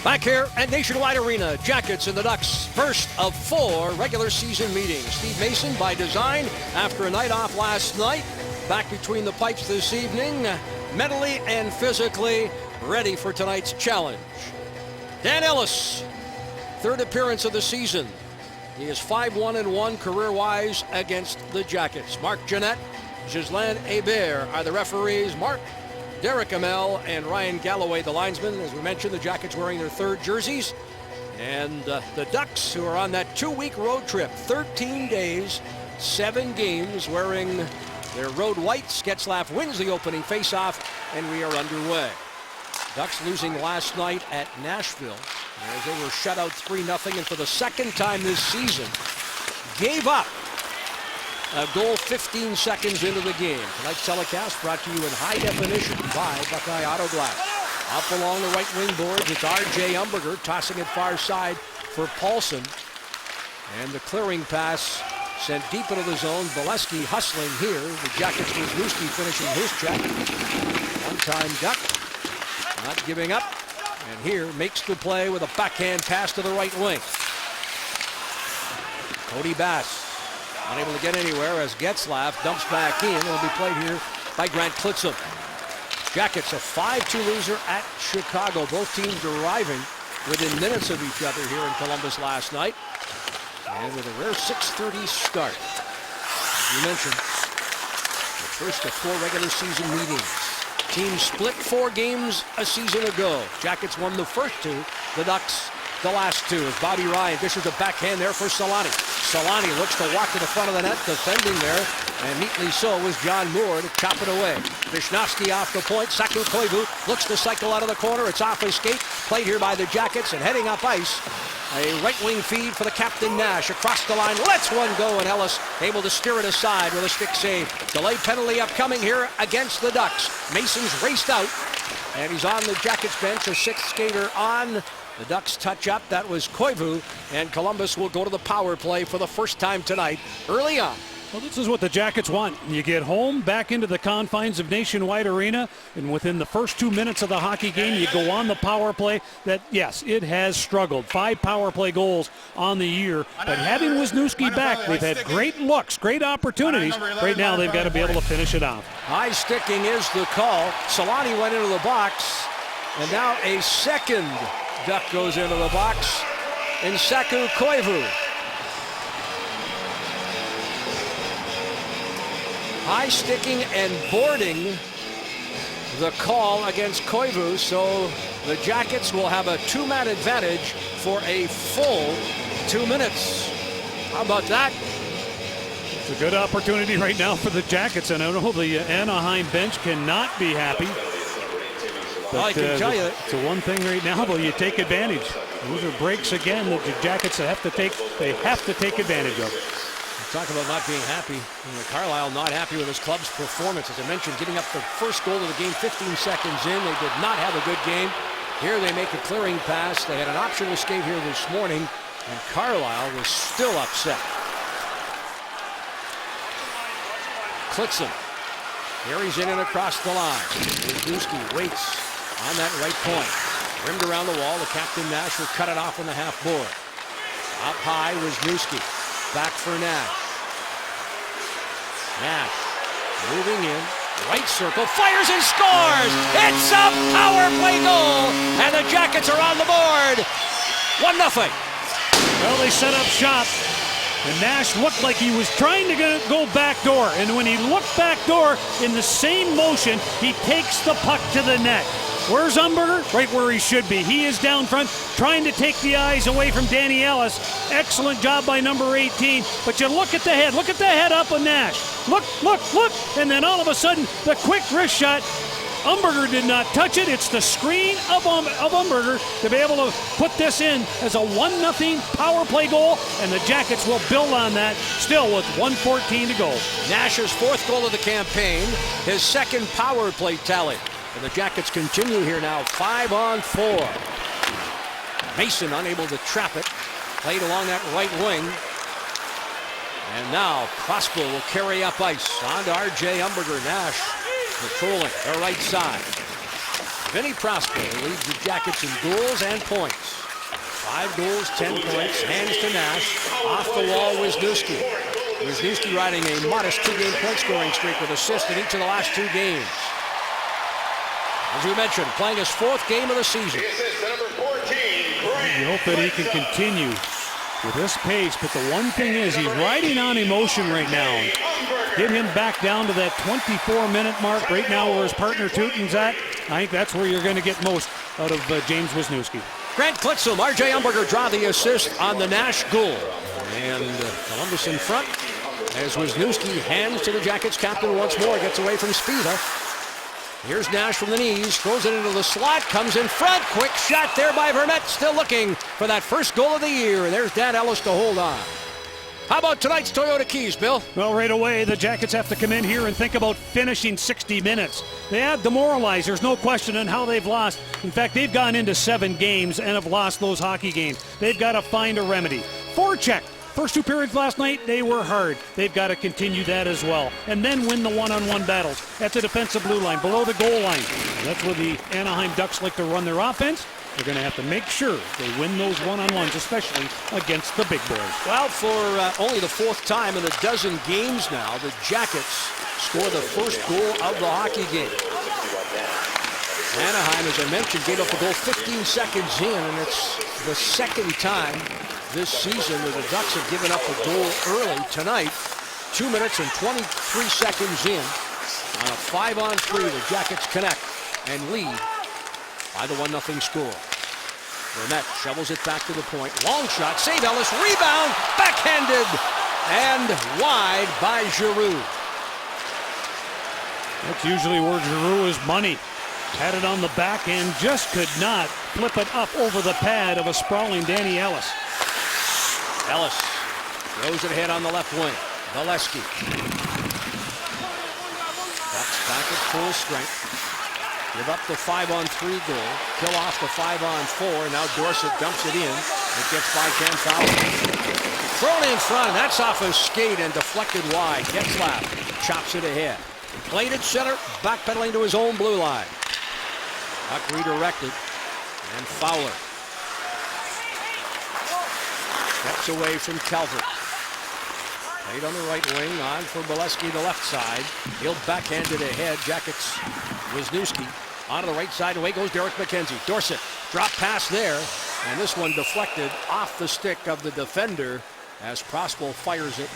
Back here at Nationwide Arena, Jackets and the Ducks, first of 4 regular season meetings. Steve Mason by design after a night off last night. Back between the pipes this evening, mentally and physically ready for tonight's challenge. Dan Ellis, third appearance of the season. He is 5-1-1 career-wise against the Jackets. Marc Jeanette, Ghislain Hébert are the referees. Derek Amell and Ryan Galloway, the linesmen. As we mentioned, the Jackets wearing their third jerseys. And the Ducks, who are on that 2-week road trip, 13 days, 7 games, wearing their road whites. Getzlaf wins the opening faceoff, and we are underway. Ducks losing last night at Nashville as they were shut out 3-0, and for the second time this season, gave up a goal 15 seconds into the game. Tonight's telecast brought to you in high definition by Buckeye Auto Glass. Up along the right wing boards, it's R.J. Umberger tossing it far side for Paulson. And the clearing pass sent deep into the zone. Bolesky hustling here. The Jackets with Wisniewski finishing his check. One-time Duck, not giving up. And here makes the play with a backhand pass to the right wing. Cody Bass unable to get anywhere as Getzlaf dumps back in. It'll be played here by Grant Klitzum. Jackets a 5-2 loser at Chicago. Both teams arriving within minutes of each other here in Columbus last night. And with a rare 6:30 start. As you mentioned, the first of 4 regular season meetings. Teams split 4 games a season ago. Jackets won the first 2, the Ducks the last 2. As Bobby Ryan dishes a backhand there for Solani. Solani looks to walk to the front of the net, defending there, and neatly so was John Moore to chop it away. Wisniewski off the point. Saku Koivu looks to cycle out of the corner. It's off his skate. Played here by the Jackets, and heading up ice, a right wing feed for the captain Nash. Across the line, lets one go, and Ellis able to steer it aside with a stick save. Delayed penalty upcoming here against the Ducks. Mason's raced out, and he's on the Jackets bench, a 6th skater on. The Ducks touch up. That was Koivu, and Columbus will go to the power play for the first time tonight, early on. Well, this is what the Jackets want. You get home, back into the confines of Nationwide Arena, and within the first 2 minutes of the hockey game, you go on the power play. That, yes, it has struggled. 5 power play goals on the year, but having Wisniewski back, they've had great looks, great opportunities. Right now, they've got to be able to finish it off. High sticking is the call. Solani went into the box, and now a second Duck goes into the box in Saku Koivu. High sticking and boarding the call against Koivu, so the Jackets will have a 2-man advantage for a full 2 minutes. How about that? It's a good opportunity right now for the Jackets, and I know the Anaheim bench cannot be happy. But, I can tell you that. It's the one thing right now, though, you take advantage. Those are breaks again that the Jackets have to take advantage of. Talk about not being happy. Carlisle not happy with his club's performance. As I mentioned, getting up the first goal of the game 15 seconds in. They did not have a good game. Here they make a clearing pass. They had an optional skate here this morning, and Carlisle was still upset. Klitzum carries in and across the line. Wisniewski waits on that right point. Rimmed around the wall. The captain Nash will cut it off on the half board. Up high, Wisniewski. Back for Nash. Nash moving in. Right circle. Fires and scores! It's a power play goal! And the Jackets are on the board. 1-0. Well, they set up shop. And Nash looked like he was trying to go back door. And when he looked back door, in the same motion, he takes the puck to the net. Where's Umberger? Right where he should be. He is down front, trying to take the eyes away from Danny Ellis. Excellent job by number 18. But you look at the head. Look at the head up of Nash. Look. And then all of a sudden, the quick wrist shot. Umberger did not touch it. It's the screen of Umberger to be able to put this in as a 1-0 power play goal, and the Jackets will build on that still with 1:14 to go. Nash's 4th goal of the campaign, his 2nd power play tally. And the Jackets continue here now, 5-on-4. Mason unable to trap it. Played along that right wing. And now Prosper will carry up ice. On to R.J. Umberger. Nash patrolling the right side. Vinny Prospero leads the Jackets in goals and points. 5 goals, 10 points, hands to Nash. Off the wall, Wisniewski. Wisniewski riding a modest 2-game point scoring streak with assists in each of the last 2 games. As we mentioned, playing his 4th game of the season. You hope that he can continue with this pace, but the one thing is he's riding on emotion right now. Get him back down to that 24-minute mark right now where his partner Teuton's at. I think that's where you're going to get most out of James Wisniewski. Grant Klitzum, R.J. Umberger draw the assist on the Nash goal. And Columbus in front as Wisniewski hands to the Jackets captain once more. Gets away from Spivak. Here's Nash from the knees, throws it into the slot, comes in front. Quick shot there by Vermette, still looking for that first goal of the year. And there's Dan Ellis to hold on. How about tonight's Toyota Keys, Bill? Well, right away, the Jackets have to come in here and think about finishing 60 minutes. They have demoralized. There's no question on how they've lost. In fact, they've gone into 7 games and have lost those hockey games. They've got to find a remedy. Forecheck. First 2 periods last night, they were hard. They've got to continue that as well. And then win the one-on-one battles at the defensive blue line, below the goal line. That's where the Anaheim Ducks like to run their offense. They're going to have to make sure they win those one-on-ones, especially against the big boys. Well, for only the 4th time in a dozen games now, the Jackets score the first goal of the hockey game. Anaheim, as I mentioned, gave up a goal 15 seconds in, and it's the 2nd time this season that the Ducks have given up a goal early tonight. 2 minutes and 23 seconds in. On a 5-on-3, the Jackets connect and lead by the 1-0 score. Vermette shovels it back to the point. Long shot, save Ellis, rebound, backhanded, and wide by Giroux. That's usually where Giroux is money. Had it on the back and just could not flip it up over the pad of a sprawling Danny Ellis. Ellis throws it ahead on the left wing. Valesky. Ducks back at full strength. Give up the 5-on-3 goal. Kill off the 5-on-4. Now Dorsett dumps it in. It gets by Cam Fowler. Thrown in front. That's off a skate and deflected wide. Getzlaf chops it ahead. Played at center. Backpedaling to his own blue line. Puck redirected. And Fowler steps away from Calvert. Played on the right wing, on for Bolesky, the left side. He'll backhand it ahead. Jackets, Wisniewski onto the right side. Away goes Derek McKenzie. Dorsett, drop pass there. And this one deflected off the stick of the defender as Prospel fires it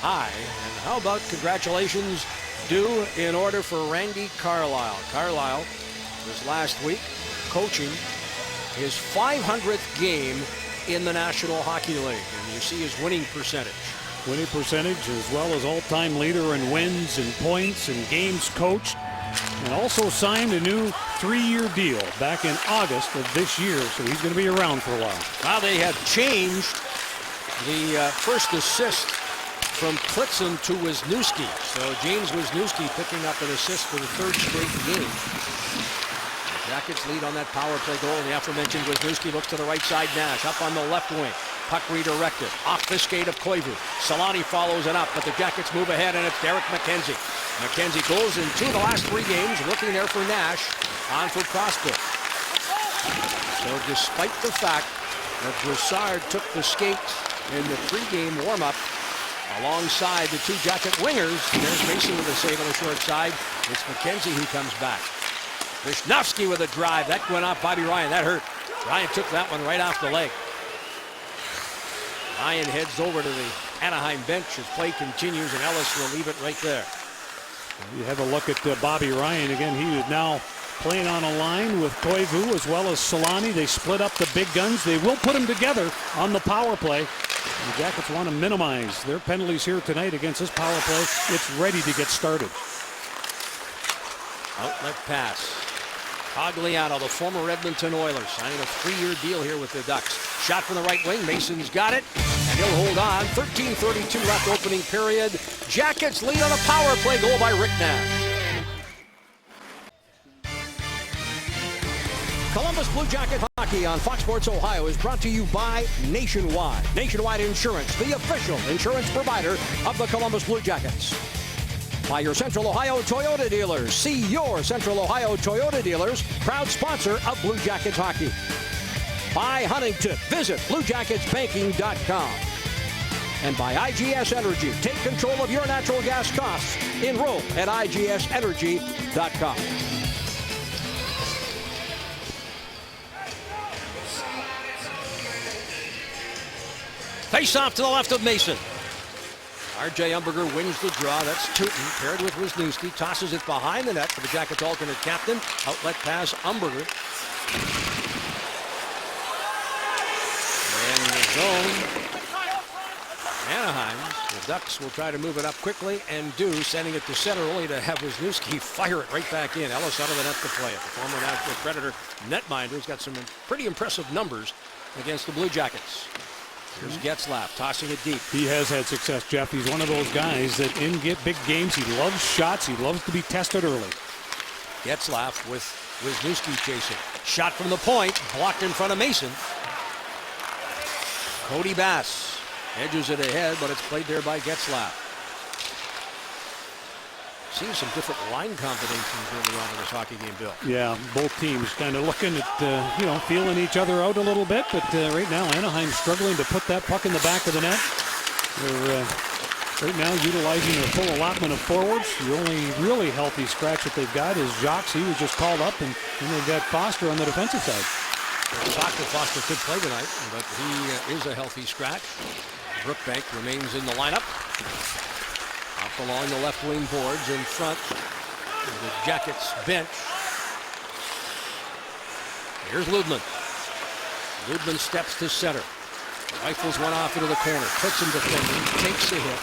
high. And how about congratulations due in order for Randy Carlyle. Carlyle was last week coaching his 500th game in the National Hockey League. And you see his winning percentage. Winning percentage as well as all-time leader in wins and points and games coached. And also signed a new 3-year deal back in August of this year. So he's going to be around for a while. Now they have changed the first assist from Klitzum to Wisniewski. So James Wisniewski picking up an assist for the 3rd straight game. The Jackets lead on that power play goal. And the aforementioned Wisniewski looks to the right side. Nash up on the left wing. Puck redirected. Off the skate of Koivu. Solani follows it up, but the Jackets move ahead, and it's Derek McKenzie. McKenzie goes in 2 of the last 3 games, looking there for Nash, on for Prospect. So despite the fact that Broussard took the skate in the pregame warm-up alongside the 2 Jacket wingers, there's Mason with a save on the short side. It's McKenzie who comes back. Wisniewski with a drive. That went off Bobby Ryan. That hurt. Ryan took that one right off the leg. Ryan heads over to the Anaheim bench as play continues, and Ellis will leave it right there. You have a look at Bobby Ryan again. He is now playing on a line with Koivu as well as Solani. They split up the big guns. They will put them together on the power play. And the Jackets want to minimize their penalties here tonight against this power play. It's ready to get started. Outlet pass. Cogliano, the former Edmonton Oilers, signing a 3-year deal here with the Ducks. Shot from the right wing. Mason's got it, and he'll hold on. 13:32 left opening period. Jackets lead on a power play goal by Rick Nash. Columbus Blue Jacket Hockey on Fox Sports Ohio is brought to you by Nationwide. Nationwide Insurance, the official insurance provider of the Columbus Blue Jackets. By your Central Ohio Toyota dealers. See your Central Ohio Toyota dealers, proud sponsor of Blue Jackets hockey. By Huntington. Visit BlueJacketsBanking.com. And by IGS Energy. Take control of your natural gas costs. Enroll at IGSEnergy.com. Face off to the left of Mason. R.J. Umberger wins the draw. That's Tootin paired with Wisniewski. Tosses it behind the net for the Jackets' alternate captain. Outlet pass, Umberger. And the zone. Anaheim. The Ducks will try to move it up quickly and do, sending it to center only to have Wisniewski fire it right back in. Ellis out of the net to play it. The former Nashville Predator netminder's got some pretty impressive numbers against the Blue Jackets. Here's Getzlaf tossing it deep. He has had success, Jeff. He's one of those guys that in big games, he loves shots. He loves to be tested early. Getzlaf with Wisniewski chasing. Shot from the point, blocked in front of Mason. Cody Bass edges it ahead, but it's played there by Getzlaf. Seeing some different line combinations early on in this hockey game, Bill. Yeah, both teams kind of looking at, feeling each other out a little bit. But right now, Anaheim's struggling to put that puck in the back of the net. They're right now utilizing their full allotment of forwards. The only really healthy scratch that they've got is Jacques. He was just called up, and then they've got Foster on the defensive side. Foster could play tonight, but he is a healthy scratch. Brookbank remains in the lineup. Up along the left wing boards in front of the Jackets bench. Here's Ludman. Ludman steps to center. Rifles one off into the corner. Puts him defending. Takes the hit.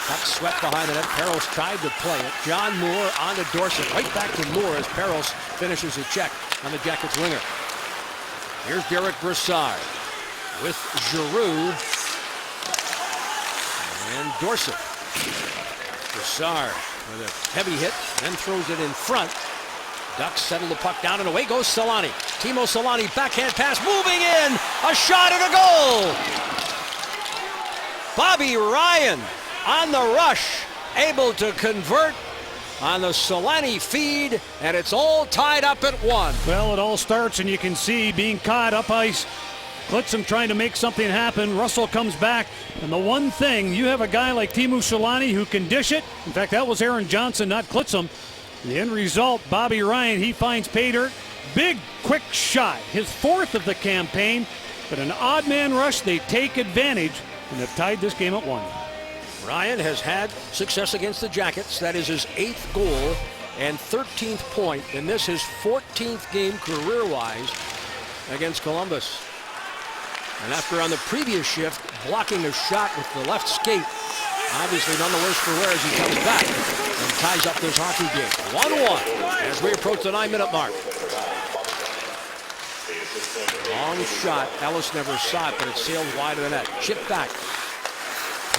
Puck swept behind the net. Peros tried to play it. John Moore on to Dorsett. Right back to Moore as Peros finishes a check on the Jackets winger. Here's Derek Brassard with Giroux and Dorsett. Brassard with a heavy hit, then throws it in front. Ducks settle the puck down, and away goes Solani. Timo Solani, backhand pass, moving in, a shot and a goal. Bobby Ryan on the rush, able to convert on the Solani feed, and it's all tied up at 1. Well, it all starts, and you can see being caught up ice. Klitzum trying to make something happen. Russell comes back. And the one thing, you have a guy like Teemu Solani who can dish it. In fact, that was Aaron Johnson, not Klitzum. The end result, Bobby Ryan, he finds pay dirt. Big, quick shot. His 4th of the campaign. But an odd man rush, they take advantage and have tied this game at 1. Ryan has had success against the Jackets. That is his 8th goal and 13th point. And this his 14th game career-wise against Columbus. And after on the previous shift, blocking a shot with the left skate. Obviously none the worse for wear as he comes back and ties up this hockey game. 1-1 as we approach the 9-minute mark. Long shot. Ellis never saw it, but it sailed wide of the net. Chipped back.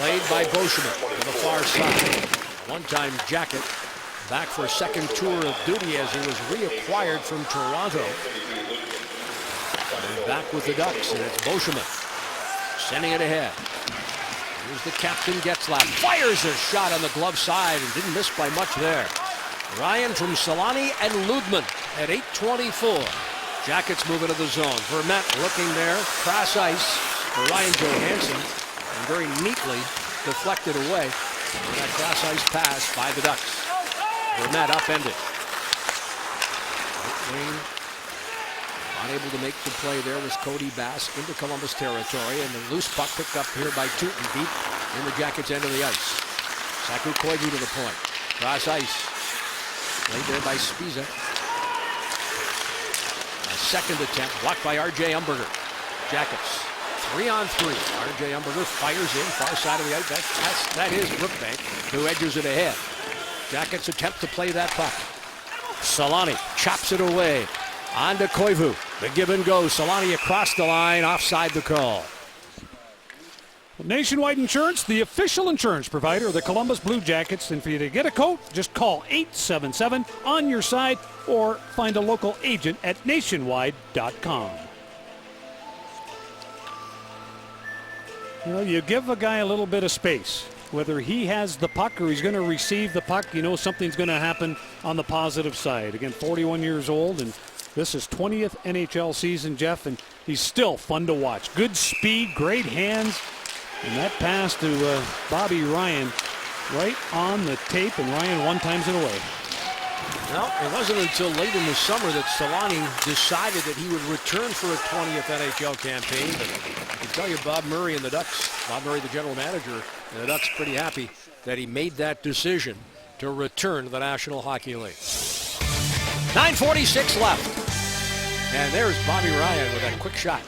Played by Beauchemin to the far side. One-time Jacket back for a second tour of duty as he was reacquired from Toronto. And back with the Ducks, and it's Beauchemin sending it ahead. Here's the captain, Getzlaf. Fires a shot on the glove side and didn't miss by much there. Ryan from Solani and Ludman at 8:24. Jackets move into the zone. Vermette looking there. Cross ice for Ryan Johansson. And very neatly deflected away. And that cross ice pass by the Ducks. Vermette upended. Unable to make the play there was Cody Bass into Columbus territory, and the loose puck picked up here by Tootin deep in the Jackets' end of the ice. Saku Koivu to the point. Cross ice. Played there by Spiza. A second attempt blocked by R.J. Umberger. Jackets 3-on-3. R.J. Umberger fires in far side of the ice. That is Brookbank who edges it ahead. Jackets attempt to play that puck. Solani chops it away. On to Koivu. The give and go. Solani across the line, offside the call. Nationwide Insurance, the official insurance provider of the Columbus Blue Jackets. And for you to get a quote, just call 877 on your side or find a local agent at nationwide.com. You know, you give a guy a little bit of space. whether he has the puck or he's going to receive the puck, you know something's going to happen on the positive side. Again, 41 years old, and this is 20th NHL season, Jeff, and he's still fun to watch. Good speed, great hands, and that pass to Bobby Ryan right on the tape, and Ryan one-times it away. Well, it wasn't until late in the summer that Solani decided that he would return for a 20th NHL campaign. But I can tell you, Bob Murray and the Ducks, Bob Murray, the general manager, and the Ducks pretty happy that he made that decision to return to the National Hockey League. 9:46 left. And there's Bobby Ryan with that quick shot.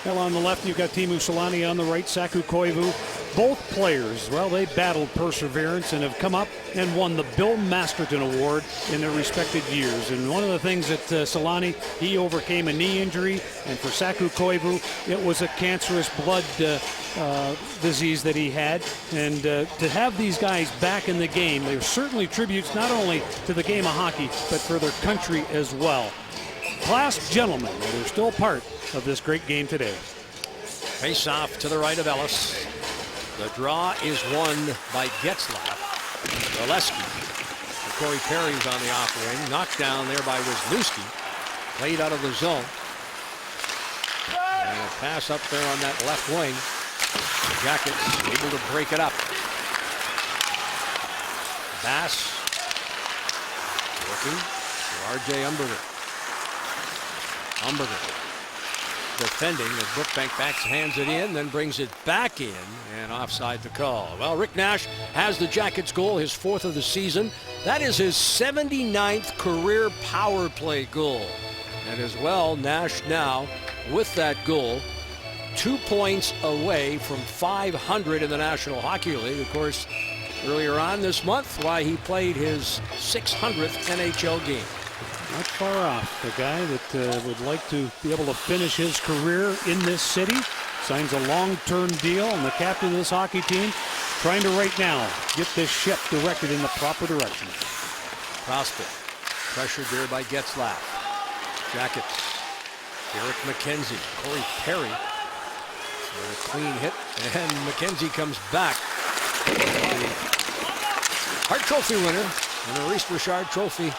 Well, on the left, you've got Teemu Solani. On the right, Saku Koivu. Both players, well, they battled perseverance and have come up and won the Bill Masterton Award in their respective years. And one of the things that Solani, he overcame a knee injury, and for Saku Koivu, it was a cancerous blood disease that he had. And to have these guys back in the game, they're certainly tributes not only to the game of hockey, but for their country as well. Class gentlemen, they're still part of this great game today. Face off to the right of Ellis. The draw is won by Getzlaf. Zaleski. Corey Perry's on the off wing. Knocked down there by Wisniewski. Played out of the zone. And a pass up there on that left wing. The Jackets able to break it up. Bass. Working for R.J. Umberger. Defending as Brookbank hands it in, then brings it back in, and offside the call. Well, Rick Nash has the Jackets goal, his 4th of the season. That is his 79th career power play goal. And as well, Nash now, with that goal, 2 points away from 500 in the National Hockey League. Of course, earlier on this month, why he played his 600th NHL game. Not far off. The guy that would like to be able to finish his career in this city signs a long-term deal, and the captain of this hockey team trying to right now get this ship directed in the proper direction. Prosper pressured there by Getzlaf. Jackets. Derek McKenzie. Corey Perry with a clean hit, and McKenzie comes back. The Hart Trophy winner and the Maurice Richard Trophy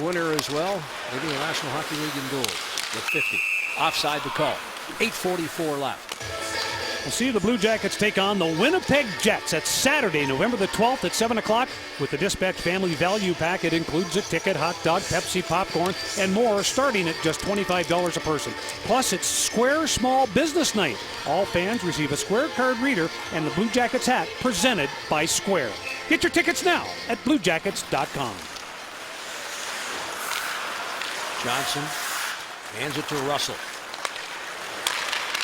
winner as well, leading the National Hockey League in goals with 50. Offside the call. 8:44 left. We'll see the Blue Jackets take on the Winnipeg Jets. That's Saturday, November the 12th at 7 o'clock with the Dispatch Family Value Pack. It includes a ticket, hot dog, Pepsi, popcorn, and more, starting at just $25 a person. Plus, it's Square Small Business Night. All fans receive a Square card reader and the Blue Jackets hat presented by Square. Get your tickets now at BlueJackets.com. Johnson hands it to Russell.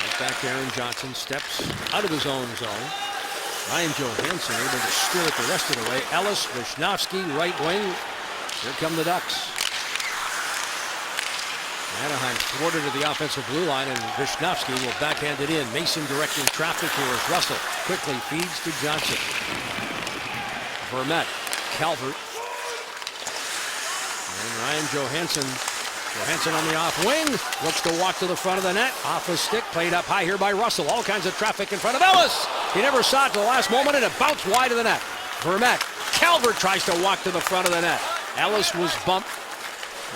Right back to Aaron Johnson. Steps out of his own zone. Ryan Johansson able to steer it the rest of the way. Ellis, Wisniewski, right wing. Here come the Ducks. Anaheim thwarted to the offensive blue line, and Wisniewski will backhand it in. Mason directing traffic here as Russell quickly feeds to Johnson. Vermette, Calvert, and Ryan Johansson. Johansson on the off wing, looks to walk to the front of the net. Off a stick, played up high here by Russell. All kinds of traffic in front of Ellis. He never saw it to the last moment, and it bounced wide of the net. Vermette, Calvert tries to walk to the front of the net. Ellis was bumped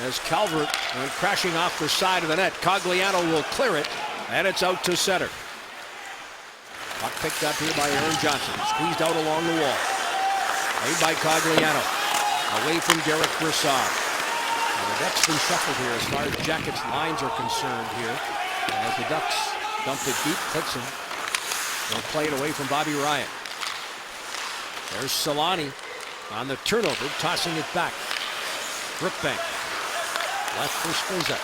as Calvert went crashing off the side of the net. Cogliano will clear it, and it's out to center. Puck picked up here by Aaron Johnson. Squeezed out along the wall. Made by Cogliano. Away from Derek Brassard. The Ducks been shuffled here as far as Jackets lines are concerned here. As the Ducks dump it deep, Clixon will play it away from Bobby Ryan. There's Solani on the turnover, tossing it back. Brookbank. Left for Spezza.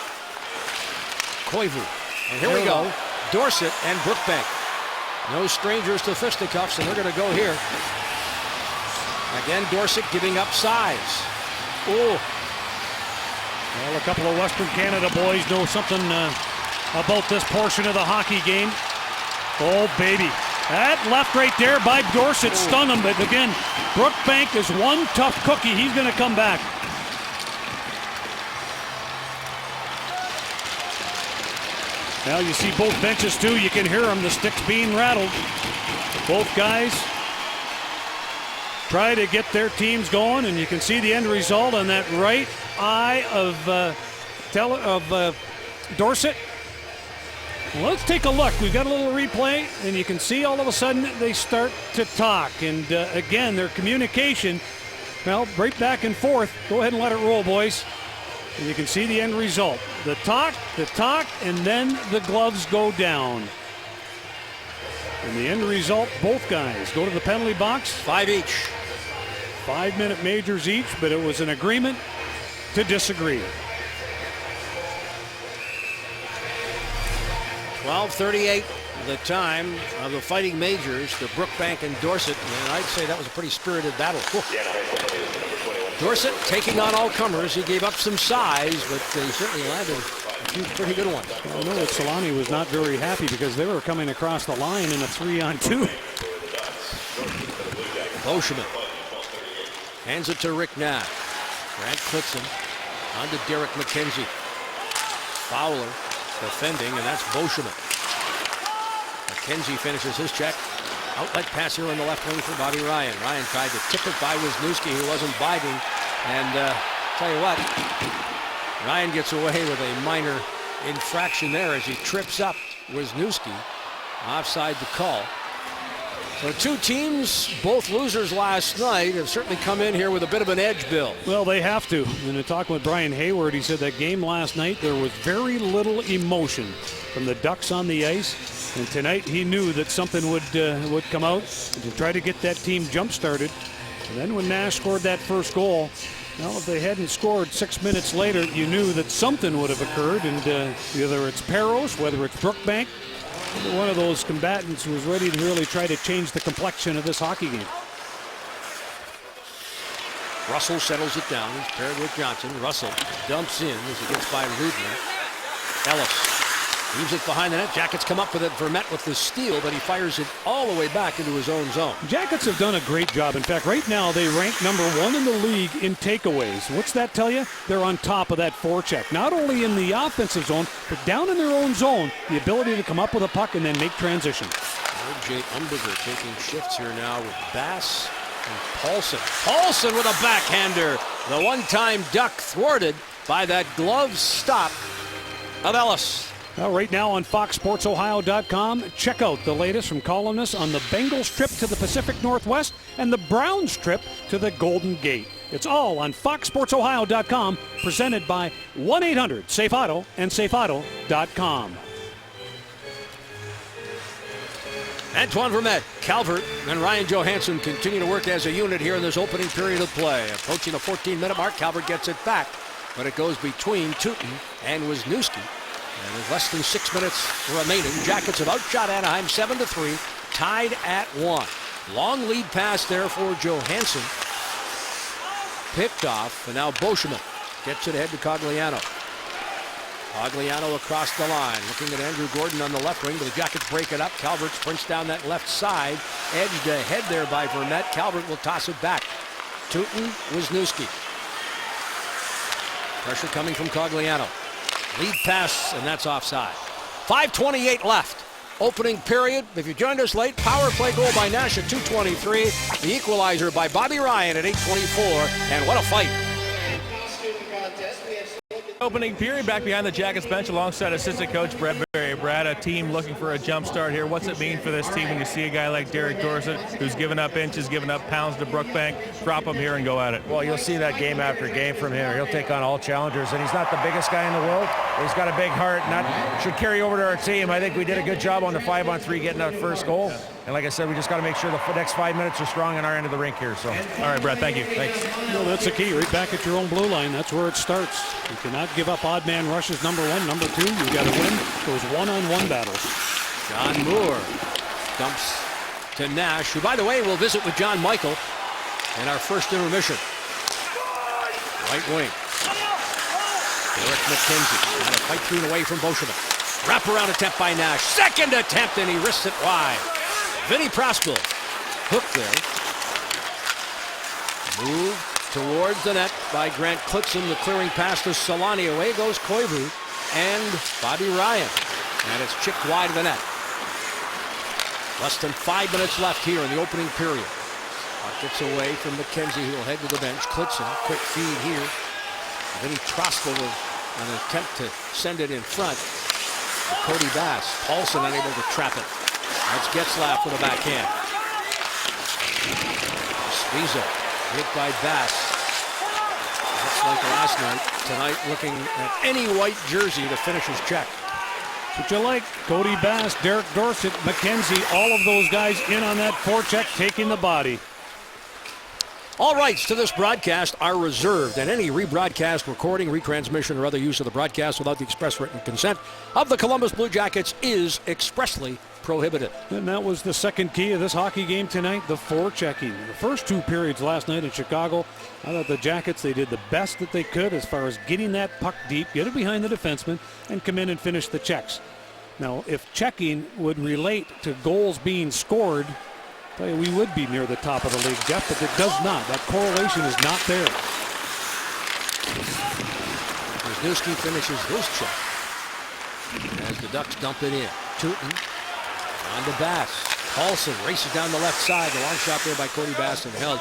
Koivu. And here we go. Dorsett and Brookbank. No strangers to fisticuffs, and they're going to go here. Again, Dorsett giving up size. Oh. Well, a couple of Western Canada boys know something about this portion of the hockey game. Oh, baby. That left right there by Dorsett stunned him. But again, Brookbank is one tough cookie. He's going to come back. Well, you see both benches too. You can hear them, the sticks being rattled. Both guys try to get their teams going, and you can see the end result on that right eye of Dorsett. Well, let's take a look. We've got a little replay, and you can see all of a sudden they start to talk. And again, their communication, well, right back and forth. Go ahead and let it roll, boys. And you can see the end result. The talk, and then the gloves go down. And the end result, both guys go to the penalty box. 5 each. 5-minute majors each, but it was an agreement to disagree. 12:38 the time of the fighting majors, the Brookbank and Dorsett, and I'd say that was a pretty spirited battle. Dorsett taking on all comers. He gave up some size, but he certainly landed a few pretty good ones. I know that Solani was not very happy because they were coming across the line in a 3-on-2. Beauchemin hands it to Rick Nash. Grant Clitson on to Derek McKenzie. Fowler defending, and that's Beauchemin. McKenzie finishes his check. Outlet pass here on the left wing for Bobby Ryan. Ryan tried to tip it by Wisniewski, who wasn't biting. And tell you what, Ryan gets away with a minor infraction there as he trips up Wisniewski. Offside the call. So two teams, both losers last night, have certainly come in here with a bit of an edge, Bill. Well, they have to. In a talk with Brian Hayward, he said that game last night, there was very little emotion from the Ducks on the ice. And tonight he knew that something would come out to try to get that team jump-started. And then when Nash scored that first goal, well, if they hadn't scored 6 minutes later, you knew that something would have occurred. And whether it's Peros, whether it's Brookbank, one of those combatants was ready to really try to change the complexion of this hockey game. Russell settles it down. He's paired with Johnson. Russell dumps in as he gets by Rudman. Ellis leaves it behind the net. Jackets come up with it. Vermette with the steal, but he fires it all the way back into his own zone. Jackets have done a great job. In fact, right now they rank #1 in the league in takeaways. What's that tell you? They're on top of that forecheck. Not only in the offensive zone, but down in their own zone, the ability to come up with a puck and then make transitions. Jay Umberger taking shifts here now with Bass and Paulson. Paulson with a backhander. The one-time Duck thwarted by that glove stop of Ellis. Well, right now on FoxSportsOhio.com, check out the latest from columnists on the Bengals trip to the Pacific Northwest and the Browns trip to the Golden Gate. It's all on FoxSportsOhio.com, presented by 1-800-SAFE-AUTO and SafeAuto.com. Antoine Vermette, Calvert, and Ryan Johansson continue to work as a unit here in this opening period of play. Approaching the 14-minute mark, Calvert gets it back, but it goes between Tootin and Wisniewski. And with less than 6 minutes remaining, Jackets have outshot Anaheim 7-3, tied at 1. Long lead pass there for Johansson. Picked off, and now Beauchemin gets it ahead to Cogliano. Cogliano across the line, looking at Andrew Gordon on the left wing, but the Jackets break it up. Calvert sprints down that left side, edged ahead there by Vermette. Calvert will toss it back. Tootin, Wisniewski. Pressure coming from Cogliano. Lead pass, and that's offside. 5:28 left. Opening period. If you joined us late, power play goal by Nash at 2:23. The equalizer by Bobby Ryan at 8:24. And what a fight. Opening period, back behind the Jackets bench alongside assistant coach Brett Berry. Brad, a team looking for a jump start here. What's it mean for this team when you see a guy like Derek Dorsett, who's given up inches, given up pounds to Brookbank, drop him here and go at it? Well, you'll see that game after game from him. He'll take on all challengers, and he's not the biggest guy in the world. He's got a big heart, and that should carry over to our team. I think we did a good job on the 5-on-3 getting that first goal. And like I said, we just got to make sure the next 5 minutes are strong on our end of the rink here. So, all right, Brad, thank you. Thanks. No, that's the key. Right back at your own blue line. That's where it starts. You cannot give up odd man rushes, number one. Number two, you got to win those one-on-one battles. John Moore dumps to Nash, who, by the way, will visit with John Michael in our first intermission. Right wing. Derek McKenzie trying to fight through and away from Beauchemin. Wraparound attempt by Nash. Second attempt, and he wrists it wide. Vinny Prospel hooked there. Move towards the net by Grant Clitson. The clearing pass to Solani. Away goes Koivu and Bobby Ryan. And it's chipped wide of the net. Less than 5 minutes left here in the opening period. Puck gets away from McKenzie, who will head to the bench. Klitzen, quick feed here. Vinny Troska with an attempt to send it in front. Cody Bass. Paulson unable to trap it. That's Getzlaf with a backhand. Sviza hit by Bass. That's like last night. Tonight looking at any white jersey to finish his check. What you like, Cody Bass, Derek Dorsett, McKenzie, all of those guys in on that forecheck, taking the body. All rights to this broadcast are reserved, and any rebroadcast, recording, retransmission, or other use of the broadcast without the express written consent of the Columbus Blue Jackets is expressly prohibited. And that was the second key of this hockey game tonight, the forechecking. The first 2 periods last night in Chicago, I thought the Jackets, they did the best that they could as far as getting that puck deep, get it behind the defenseman, and come in and finish the checks. Now, if checking would relate to goals being scored, I tell you, we would be near the top of the league, Jeff, but it does not. That correlation is not there. Wisniewski finishes his check as the Ducks dump it in. Tootin on to Bass. Paulson races down the left side. The long shot there by Cody Bass and held.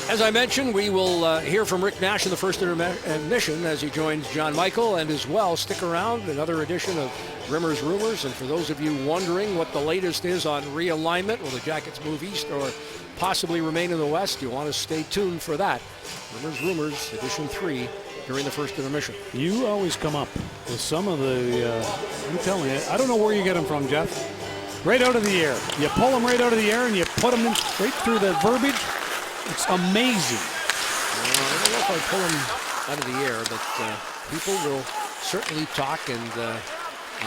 As I mentioned, we will hear from Rick Nash in the first intermission as he joins John Michael, and as well, stick around, another edition of Rimmer's Rumors. And for those of you wondering what the latest is on realignment, will the Jackets move east or possibly remain in the West? You want to stay tuned for that. Rimmer's Rumors, edition 3, during the first intermission. You always come up with some of the, I'm telling you, I don't know where you get them from, Jeff. Right out of the air. You pull them right out of the air and you put them in right through the verbiage. It's amazing. I don't know if I pull them out of the air, but people will certainly talk, and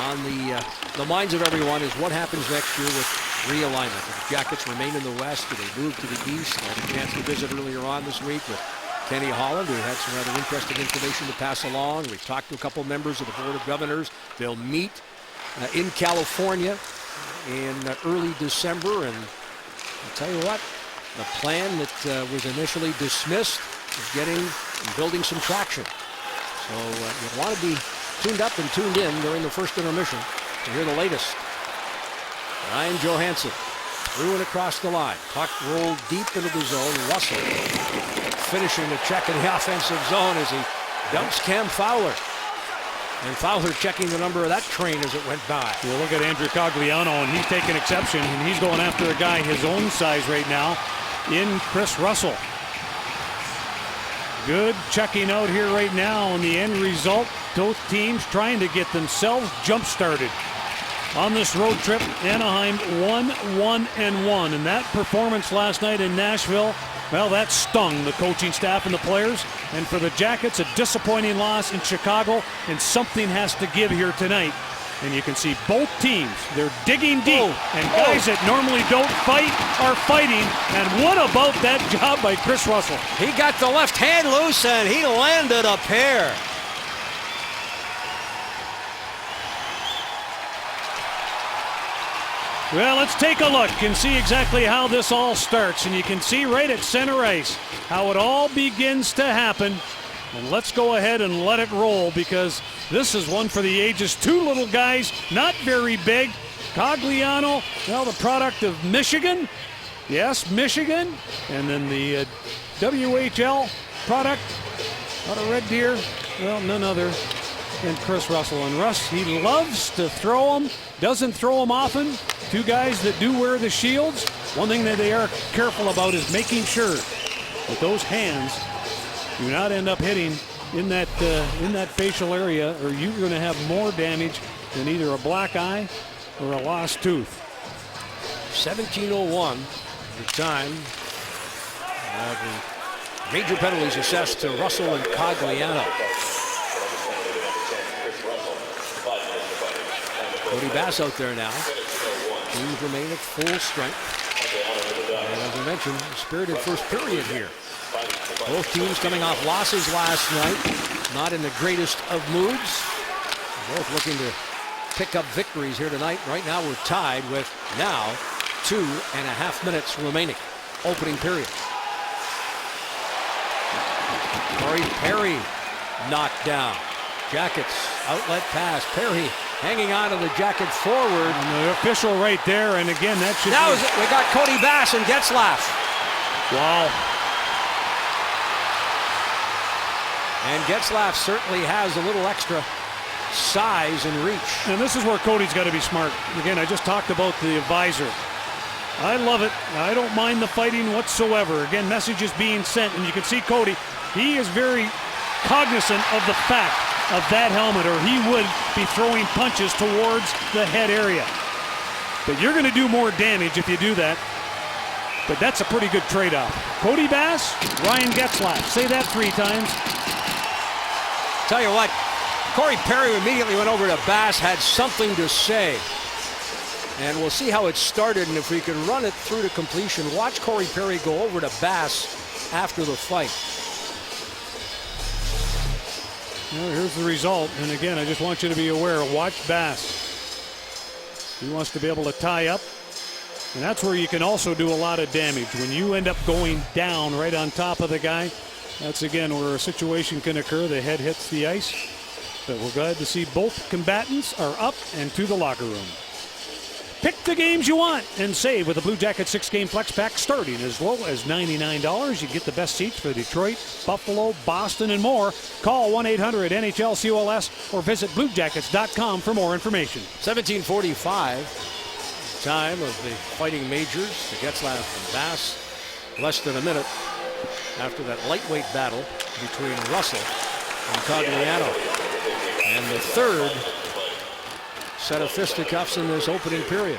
on the minds of everyone is what happens next year with realignment. If the Jackets remain in the West, do they move to the East? I had a chance to visit earlier on this week with Kenny Holland, who had some rather interesting information to pass along. We've talked to a couple members of the Board of Governors. They'll meet in California in early December, and I'll tell you what, the plan that was initially dismissed is getting and building some traction. So you want to be tuned up and tuned in during the first intermission to hear the latest. Ryan Johansson threw it across the line. Puck rolled deep into the zone. Russell finishing the check in the offensive zone as he dumps Cam Fowler. And Fowler checking the number of that train as it went by. You look at Andrew Cogliano, and he's taking exception, and he's going after a guy his own size right now in Chris Russell. Good checking out here right now, and the end result, both teams trying to get themselves jump-started on this road trip. Anaheim 1-1-1, and that performance last night in Nashville, well, that stung the coaching staff and the players. And for the Jackets, a disappointing loss in Chicago, and something has to give here tonight. And you can see both teams, they're digging deep, and guys that normally don't fight are fighting. And what about that job by Chris Russell? He got the left hand loose, and he landed a pair. Well, let's take a look and see exactly how this all starts. And you can see right at center ice how it all begins to happen. And let's go ahead and let it roll, because this is one for the ages. Two little guys, not very big. Cogliano, well, the product of Michigan. Yes, Michigan. And then the WHL product out of Red Deer. Well, none other than Chris Russell. And Russ, he loves to throw them, doesn't throw them often. Two guys that do wear the shields. One thing that they are careful about is making sure that those hands do not end up hitting in that facial area, or you're going to have more damage than either a black eye or a lost tooth. 17:01 the time. The major penalties assessed to Russell and Cogliano. Cody Bass out there now. Teams remain at full strength. And as I mentioned, spirited first period here. Both teams coming off losses last night. Not in the greatest of moods. Both looking to pick up victories here tonight. Right now we're tied with now 2.5 minutes remaining. Opening period. Corey Perry knocked down. Jackets, outlet pass. Perry hanging on to the Jackets forward. And the official right there, and again, that should Now be... we got Cody Bass and Getzlaf. Wow. And Getzlaf certainly has a little extra size and reach. And this is where Cody's got to be smart. Again, I just talked about the visor. I love it. I don't mind the fighting whatsoever. Again, messages being sent, and you can see Cody, he is very cognizant of the fact of that helmet, or he would be throwing punches towards the head area. But you're going to do more damage if you do that. But that's a pretty good trade-off. Cody Bass, Ryan Getzlaf. Say that 3 times. Tell you what, Corey Perry immediately went over to Bass, had something to say. And we'll see how it started, and if we can run it through to completion. Watch Corey Perry go over to Bass after the fight. Well, here's the result. And again, I just want you to be aware. Watch Bass. He wants to be able to tie up. And that's where you can also do a lot of damage. When you end up going down right on top of the guy, that's again where a situation can occur. The head hits the ice. But we're glad to see both combatants are up and to the locker room. Pick the games you want and save with the Blue Jacket 6-game flex pack starting as low as $99. You get the best seats for Detroit, Buffalo, Boston, and more. Call 1-800-NHL-COLS or visit BlueJackets.com for more information. 17:45, time of the Fighting Majors. The Getzlaf and Bass, less than a minute after that lightweight battle between Russell and Cogliano. And the third set of fisticuffs in this opening period.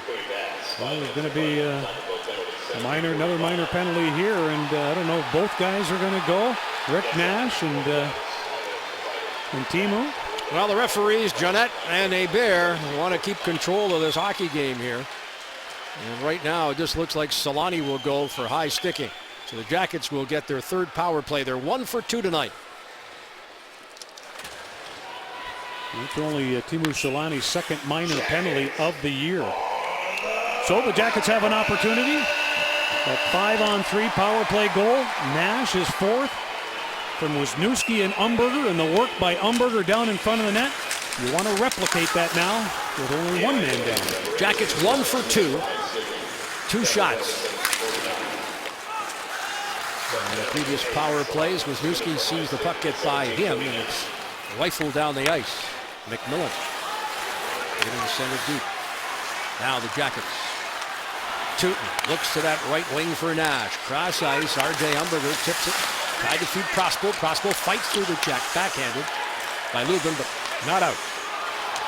Well, there's going to be another minor penalty here, and I don't know if both guys are going to go. Rick Nash and Timo. Well, the referees, Jeanette and Hebert, want to keep control of this hockey game here. And right now, it just looks like Solani will go for high sticking. So the Jackets will get their third power play. They're 1 for 2 tonight. It's only Teemu Solani's second minor penalty of the year. So the Jackets have an opportunity. That 5-on-3 power play goal. Nash is fourth from Wisniewski and Umberger, and the work by Umberger down in front of the net. You want to replicate that now with only one man down. Jackets 1 for 2. 2 shots. In the previous power plays, Wisniewski sees the puck get by him, and it's rifled down the ice. McMillan getting center deep. Now the Jackets. Tootin looks to that right wing for Nash. Cross ice. R.J. Umberger tips it. Tried to feed Prospo. Prospo fights through the check. Backhanded by Lubin, but not out.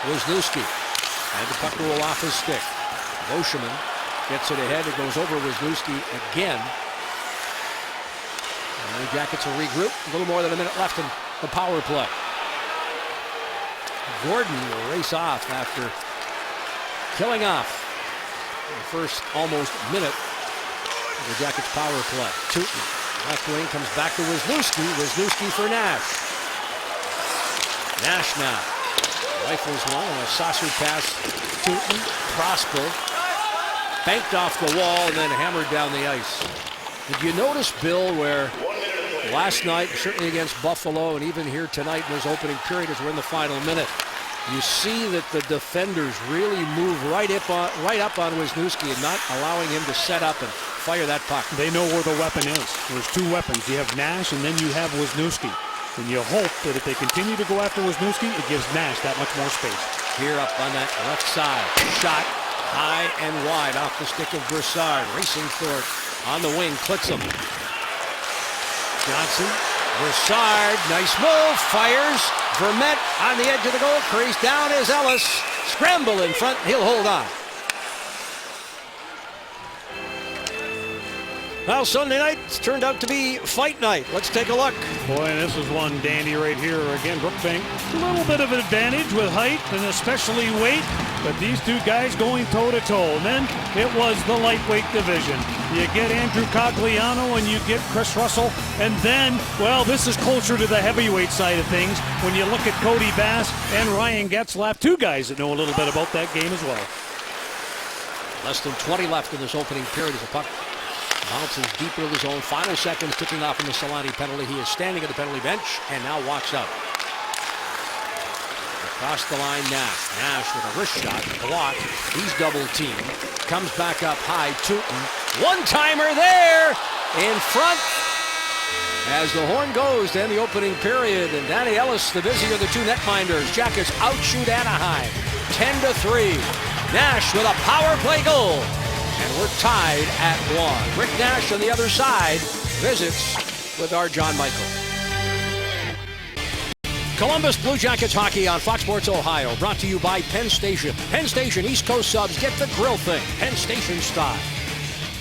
Wisniewski had the puck roll off his stick. Boscheman gets it ahead. It goes over Wisniewski again. And the Jackets will regroup. A little more than a minute left in the power play. Gordon will race off after killing off the first almost minute of the Jackets power play. Tootin, left wing, comes back to Wisniewski. Wisniewski for Nash. Nash now rifles one on a saucer pass. Tootin, Prosper, banked off the wall and then hammered down the ice. Did you notice, Bill, where last night, certainly against Buffalo, and even here tonight in this opening period as we're in the final minute, you see that the defenders really move right up on Wisniewski and not allowing him to set up and fire that puck. They know where the weapon is. There's 2 weapons. You have Nash and then you have Wisniewski. And you hope that if they continue to go after Wisniewski, it gives Nash that much more space. Here up on that left side. Shot high and wide off the stick of Broussard. Racing for it on the wing. Klitzum. Johnson. Broussard. Nice move. Fires. Vermette on the edge of the goal crease. Down is Ellis. Scramble in front. He'll hold on. Well, Sunday night turned out to be fight night. Let's take a look. Boy, this is one dandy right here. Again, Brookbank, a little bit of an advantage with height and especially weight, but these 2 guys going toe-to-toe. And then it was the lightweight division. You get Andrew Cogliano and you get Chris Russell, and then, well, this is closer to the heavyweight side of things when you look at Cody Bass and Ryan Getzlaf, 2 guys that know a little bit about that game as well. Less than 20 left in this opening period as a puck bounces deep into the zone. Final seconds ticking off in the Solani penalty. He is standing at the penalty bench and now walks out. Across the line, Nash. Nash with a wrist shot, blocked. He's double teamed. Comes back up high, Tootin. One-timer there in front. As the horn goes to end the opening period, and Danny Ellis, the busier of the two netminders. Jackets outshoot Anaheim 10-3. Nash with a power play goal. And we're tied at 1. Rick Nash on the other side visits with our John Michael. Columbus Blue Jackets hockey on Fox Sports Ohio, brought to you by Penn Station. Penn Station East Coast subs get the grill thing, Penn Station style.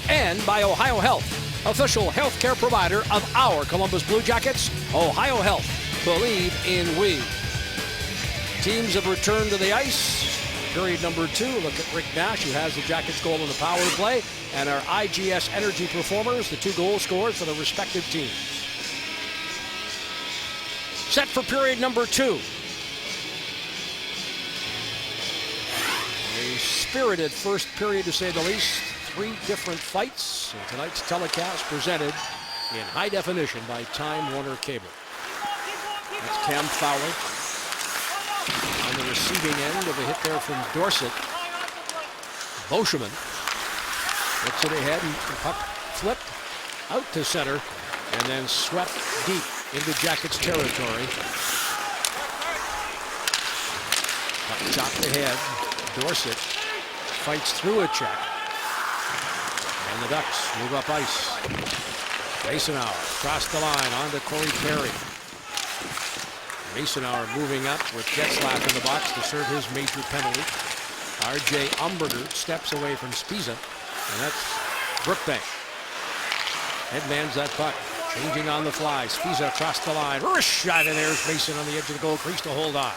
And by Ohio Health, official healthcare provider of our Columbus Blue Jackets. Ohio Health, believe in we. Teams have returned to the ice. Period number 2. Look at Rick Nash, who has the Jackets goal in the power play, and our IGS Energy performers, the 2 goal scorers for the respective teams. Set for period number 2. A spirited first period, to say the least. 3 different fights in tonight's telecast, presented in high definition by Time Warner Cable. That's Cam Fowler on the receiving end of a hit there from Dorsett. Boschman looks it ahead, and the puck flipped out to center and then swept deep into Jackets territory. Puck chopped ahead. Dorsett fights through a check. And the Ducks move up ice. Masonauer across the line onto Corey Perry. Masonauer moving up with Getzlaff in the box to serve his major penalty. R.J. Umberger steps away from Spiza, and that's Brookbank. Headmans that puck, changing on the fly. Spiza across the line. Wrist shot, and there's Mason on the edge of the goal crease to hold on.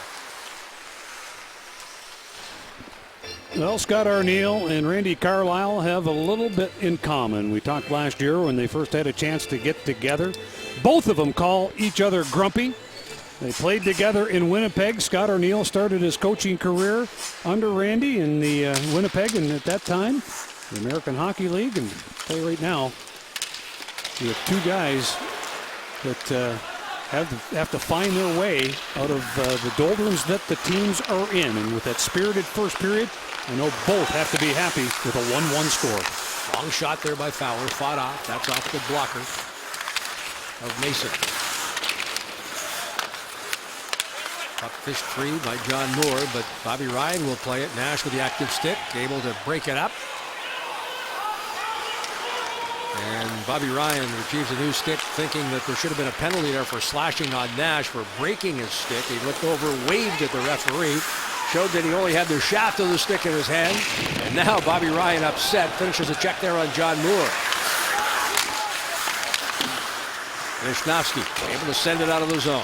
Well, Scott Arniel and Randy Carlyle have a little bit in common. We talked last year when they first had a chance to get together. Both of them call each other grumpy. They played together in Winnipeg. Scott Arniel started his coaching career under Randy in the Winnipeg, and at that time, the American Hockey League. And play right now, we have 2 guys that have to find their way out of the doldrums that the teams are in. And with that spirited first period, I know both have to be happy with a 1-1 score. Long shot there by Fowler, fought off. That's off the blocker of Mason. Puck fished free by John Moore, but Bobby Ryan will play it. Nash with the active stick, able to break it up. And Bobby Ryan retrieves a new stick, thinking that there should have been a penalty there for slashing on Nash for breaking his stick. He looked over, waved at the referee, showed that he only had the shaft of the stick in his hand. And now Bobby Ryan, upset, finishes a check there on John Moore. Wishnowski able to send it out of the zone.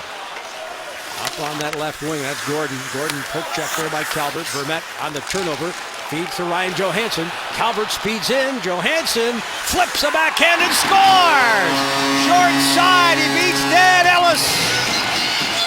Up on that left wing, that's Gordon. Gordon poke check there by Calvert. Vermette on the turnover. Feeds to Ryan Johansson. Calvert speeds in. Johansson flips a backhand and scores! Short side, he beats Dan Ellis.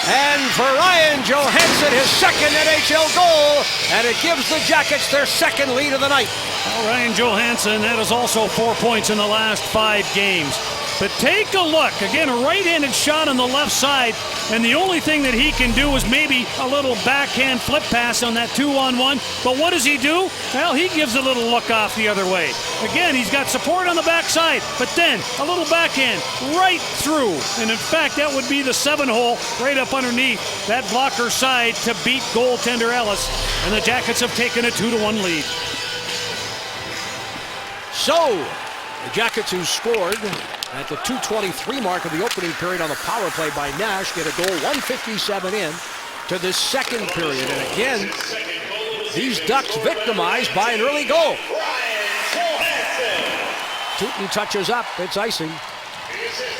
And for Ryan Johansson, his second NHL goal, and it gives the Jackets their second lead of the night. Well, Ryan Johansson, that is also 4 points in the last 5 games. But take a look. Again, a right-handed shot on the left side, and the only thing that he can do is maybe a little backhand flip pass on that 2-on-1. But what does he do? Well, he gives a little look off the other way. Again, he's got support on the backside, but then a little backhand right through. And in fact, that would be the 7-hole right up underneath that blocker side to beat goaltender Ellis. And the Jackets have taken a 2-1 lead. So, the Jackets, who scored at the 2:23 mark of the opening period on the power play by Nash, get a goal 1:57 in to this second period. And again, these Ducks victimized by an early goal. Tootin touches up. It's icing.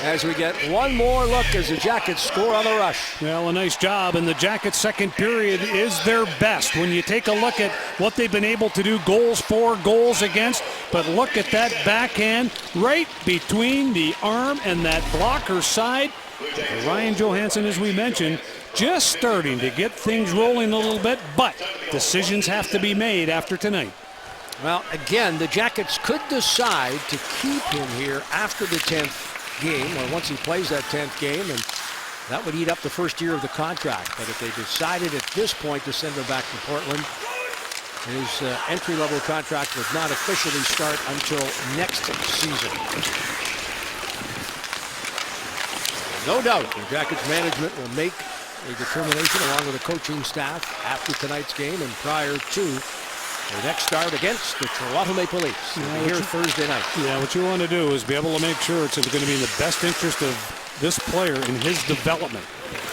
As we get one more look as the Jackets score on the rush. Well, a nice job, and the Jackets' second period is their best. When you take a look at what they've been able to do, goals for, goals against, but look at that backhand right between the arm and that blocker side. Ryan Johansson, as we mentioned, just starting to get things rolling a little bit, but decisions have to be made after tonight. Well, again, the Jackets could decide to keep him here after the 10th game, or once he plays that 10th game, and That would eat up the first year of the contract. But if they decided at this point to send him back to Portland, his entry-level contract would not officially start until next season. No doubt the Jackets management will make a determination along with the coaching staff after tonight's game and prior to their next start against the Toronto Maple Leafs. We'll be here Thursday night. Yeah, what you want to do is be able to make sure it's going to be in the best interest of this player in his development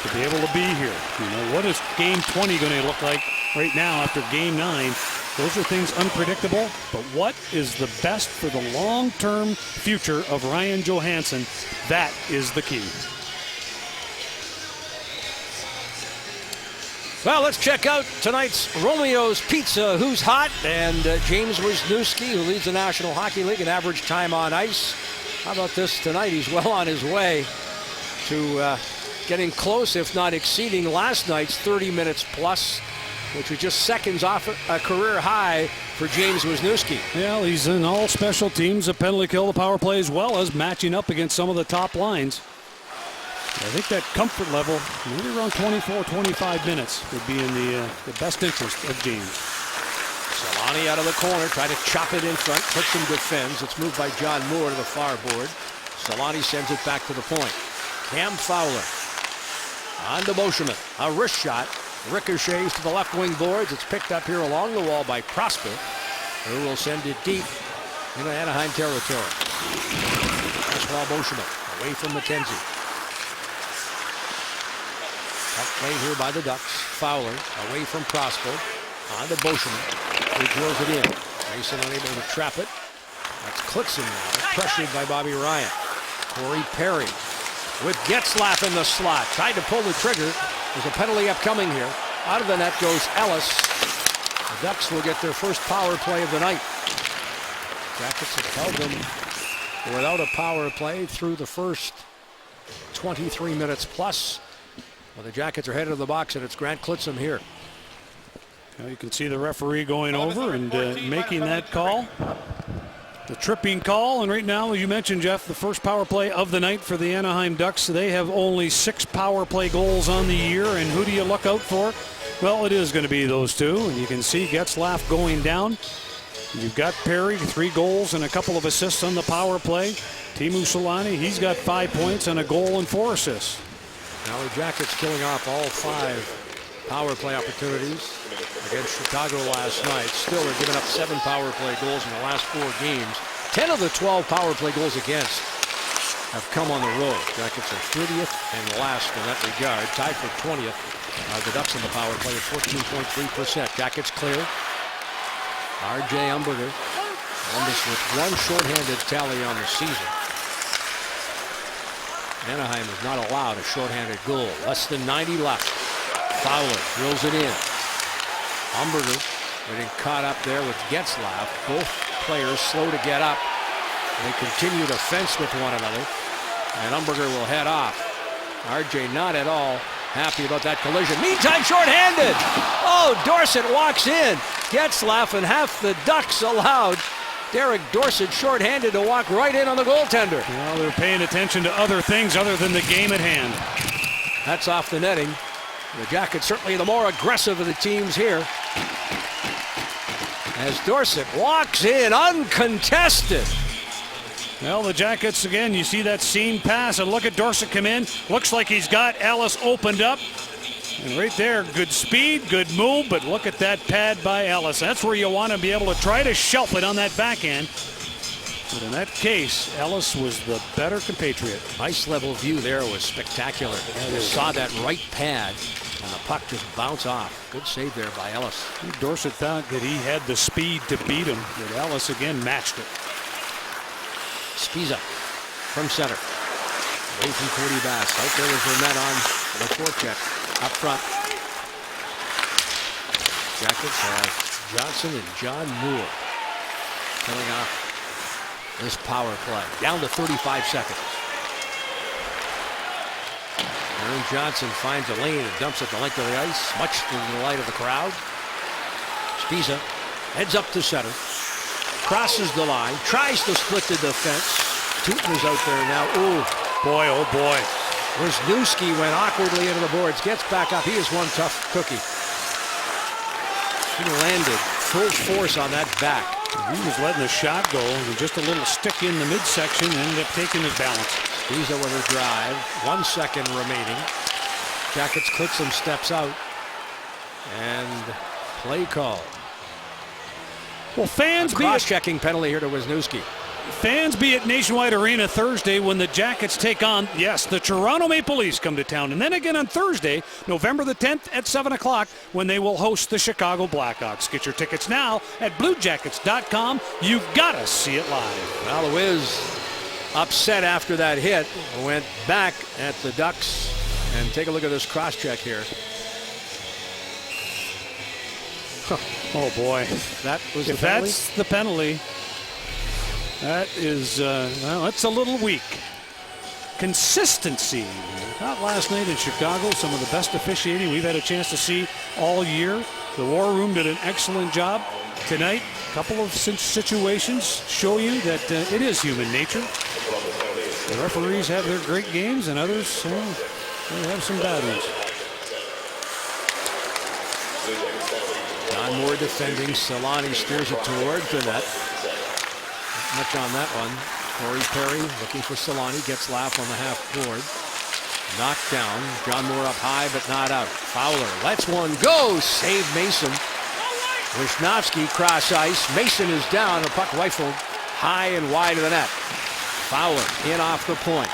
to be able to be here. You know, what is game 20 going to look like right now after game 9? Those are things unpredictable, but what is the best for the long-term future of Ryan Johansson? That is the key. Well, let's check out tonight's Romeo's Pizza Who's Hot, and James Wisniewski, who leads the National Hockey League in average time on ice. How about this tonight? He's well on his way to getting close, if not exceeding, last night's 30 minutes plus, which was just seconds off a career high for James Wisniewski. Well, he's in all special teams, a penalty kill, the power play, as well as matching up against some of the top lines. I think that comfort level, maybe around 24, 25 minutes, would be in the best interest of James. Solani out of the corner, trying to chop it in front. Clixon defends. It's moved by John Moore to the far board. Solani sends it back to the point. Cam Fowler on to Beauchemin. A wrist shot. Ricochets to the left wing boards. It's picked up here along the wall by Prosper, who will send it deep into Anaheim territory. François Beauchemin away from McKenzie. Played here by the Ducks. Fowler away from Prosper. On to Beauchemin. He drills it in. Mason unable to trap it. That's Clixon now. Pressured by Bobby Ryan. Corey Perry with Getzlaf in the slot. Tried to pull the trigger. There's a penalty upcoming here. Out of the net goes Ellis. The Ducks will get their first power play of the night. Jackets have held them without a power play through the first 23 minutes plus. Well, the Jackets are headed to the box, and it's Grant Clixon here. Now you can see the referee going over and making that call. The tripping call, and right now, as you mentioned, Jeff, the first power play of the night for the Anaheim Ducks. They have only 6 power play goals on the year, and who do you look out for? Well, it is going to be those two, and you can see Getzlaf going down. You've got Perry, 3 goals and a couple of assists on the power play. Teemu Solani, he's got 5 points and a goal and 4 assists. Now the Jackets killing off all 5 power play opportunities against Chicago last night. Still, they're giving up 7 power play goals in the last 4 games. 10 of the 12 power play goals against have come on the road. Jackets are 30th and last in that regard. Tied for 20th. The Ducks in the power play at 14.3%. Jackets clear. R.J. Umberger. Columbus with 1 shorthanded tally on the season. Anaheim is not allowed a shorthanded goal. Less than 90 left. Fowler drills it in. Umberger getting caught up there with Getzlaf. Both players slow to get up. They continue to fence with one another. And Umberger will head off. RJ not at all happy about that collision. Meantime, shorthanded. Oh, Dorsett walks in. Getzlaf and half the Ducks allowed Derek Dorsett shorthanded to walk right in on the goaltender. Well, they're paying attention to other things other than the game at hand. That's off the netting. The Jackets certainly the more aggressive of the teams here. As Dorsett walks in uncontested. Well, the Jackets, again, you see that seam pass, and look at Dorsett come in. Looks like he's got Ellis opened up. And right there, good speed, good move, but look at that pad by Ellis. That's where you want to be able to try to shelf it on that backhand. But in that case, Ellis was the better compatriot. Ice level view there was spectacular. You saw that right pad, and the puck just bounce off. Good save there by Ellis. Dorsett thought that he had the speed to beat him, but Ellis again matched it. Spiza from center. Away from Cody Bass. Out there was Vermette on the forecheck. Up front. Jackets have Johnson and John Moore coming off this power play. Down to 35 seconds. Aaron Johnson finds a lane and dumps it the length of the ice, much to the delight of the crowd. Spiza heads up to center. Crosses the line. Tries to split the defense. Tootin is out there now. Ooh. Boy, oh boy. Wisniewski went awkwardly into the boards, gets back up. He is one tough cookie. He landed full force on that back. He was letting the shot go, and just a little stick in the midsection and ended up taking his balance. Spriza with a drive. 1 second remaining. Jackets clicks him, steps out. And play call. Well, fans be cross-checking penalty here to Wisniewski. Fans be at Nationwide Arena Thursday when the Jackets take on, yes, the Toronto Maple Leafs come to town. And then again on Thursday, November the 10th at 7 o'clock when they will host the Chicago Blackhawks. Get your tickets now at BlueJackets.com. You've got to see it live. Well, the Wiz upset after that hit. Went back at the Ducks. And take a look at this cross-check here. Oh, boy. That was the penalty? If that's the penalty, that is, well, that's a little weak. Consistency. Not last night in Chicago, some of the best officiating we've had a chance to see all year. The War Room did an excellent job. Tonight, a couple of situations show you that it is human nature. The referees have their great games, and others they have some bad ones. John Moore defending. Solani steers it towards the net. Not much on that one. Corey Perry looking for Solani. Gets Laugh on the half board. Knocked down. John Moore up high but not out. Fowler lets one go. Save Mason. Wisniewski cross ice. Mason is down. The puck rifled high and wide of the net. Fowler in off the point.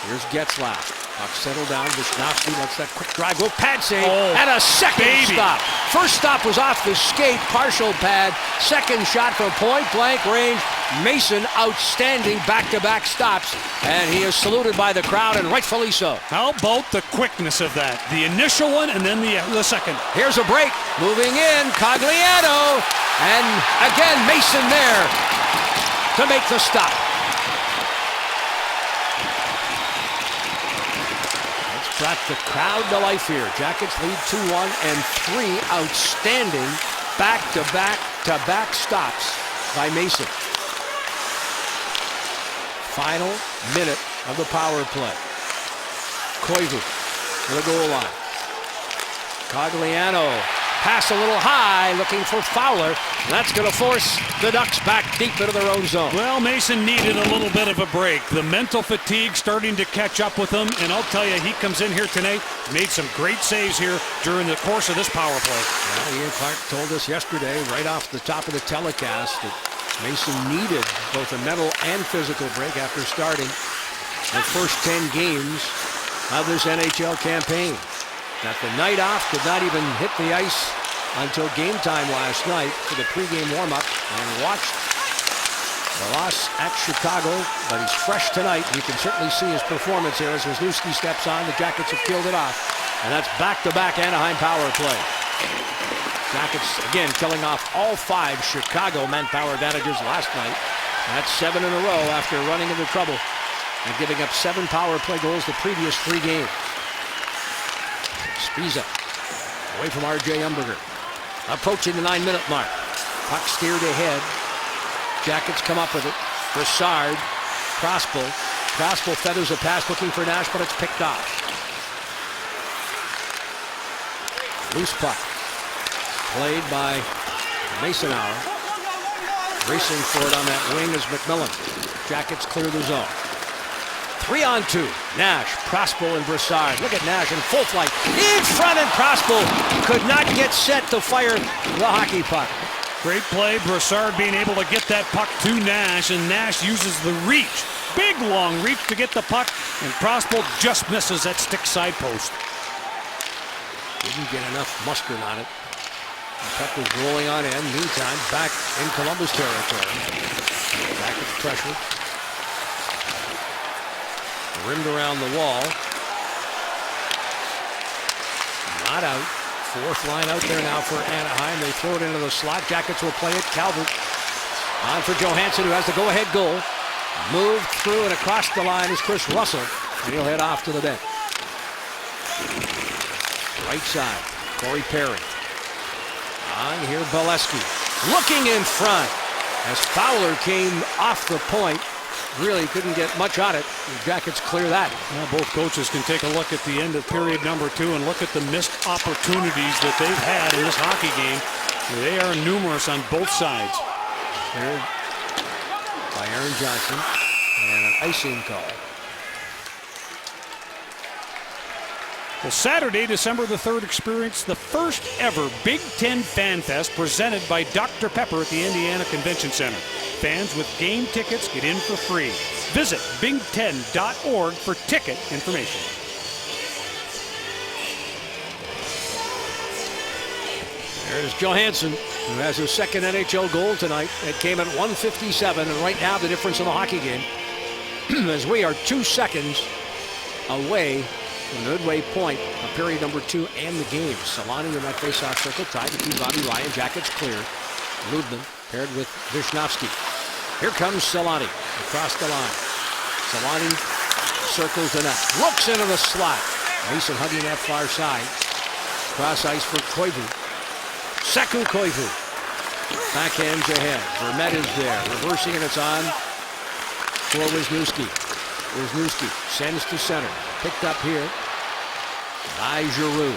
Here's Getzlaf. Puck settled down. Wisniewski lets that quick drive go. Pad save and a second stop. First stop was off the skate. Partial pad. Second shot from point blank range. Mason outstanding back-to-back stops. And he is saluted by the crowd, and rightfully so. How about the quickness of that? The initial one and then the second. Here's a break. Moving in. Cogliano. And again Mason there to make the stop. Brought the crowd to life here. Jackets lead 2-1 and 3 outstanding back-to-back stops by Mason. Final minute of the power play. Koivu to the goal line. Cogliano pass a little high, looking for Fowler. That's going to force the Ducks back deep into their own zone. Well, Mason needed a little bit of a break. The mental fatigue starting to catch up with him, and I'll tell you, he comes in here tonight, made some great saves here during the course of this power play. Well, Ian Clark told us yesterday, right off the top of the telecast, that Mason needed both a mental and physical break after starting the first 10 games of this NHL campaign. That the night off could not even hit the ice until game time last night for the pregame warm-up, and watched the loss at Chicago, but he's fresh tonight. You can certainly see his performance here as Wisniewski steps on. The Jackets have killed it off, and that's back-to-back Anaheim power play. Jackets, again, killing off all 5 Chicago manpower advantages last night. That's 7 in a row after running into trouble and giving up 7 power play goals the previous 3 games. Spriza away from R.J. Umberger. Approaching the 9-minute mark. Puck steered ahead. Jackets come up with it. Brassard. Prospel. Prospel feathers a pass looking for Nash, but it's picked off. Loose puck. Played by Masonauer. Racing for it on that wing is McMillan. Jackets clear the zone. 3-on-2. Nash, Prospel, and Brassard. Look at Nash in full flight. In front, and Prospel could not get set to fire the hockey puck. Great play. Brassard being able to get that puck to Nash, and Nash uses the reach. Big, long reach to get the puck, and Prospel just misses that stick side post. Didn't get enough mustard on it. The puck was rolling on end. Meantime, back in Columbus territory. Jackets pressure. Rimmed around the wall. Not out. 4th line out there now for Anaheim. They throw it into the slot. Jackets will play it. Calvert on for Johansson, who has the go-ahead goal. Moved through and across the line is Chris Russell. And he'll head off to the bench. Right side. Corey Perry. On here, Bolesky. Looking in front as Fowler came off the point really couldn't get much on it. The Jackets clear that. Now both coaches can take a look at the end of period number 2 and look at the missed opportunities that they've had in this hockey game. They are numerous on both sides. Cleared by Aaron Johnson, and an icing call. Well, Saturday, December the 3rd, experienced the first ever Big Ten Fan Fest presented by Dr. Pepper at the Indiana Convention Center. Fans with game tickets get in for free. Visit big10.org for ticket information. There's Johansson, who has his second NHL goal tonight. It came at 1:57, and right now the difference in the hockey game, as we are 2 seconds away from the midway point of period number 2 and the game. Solani in that faceoff circle, tried to keep Bobby Ryan. Jackets clear. Ludman paired with Vishnowsky. Here comes Solani across the line. Solani circles the net, looks into the slot. Mason hugging that far side. Cross ice for Koivu. Saku Koivu. Backhands ahead. Vermette is there. Reversing, and it's on for Wisniewski. Wisniewski sends to center. Picked up here by Giroux.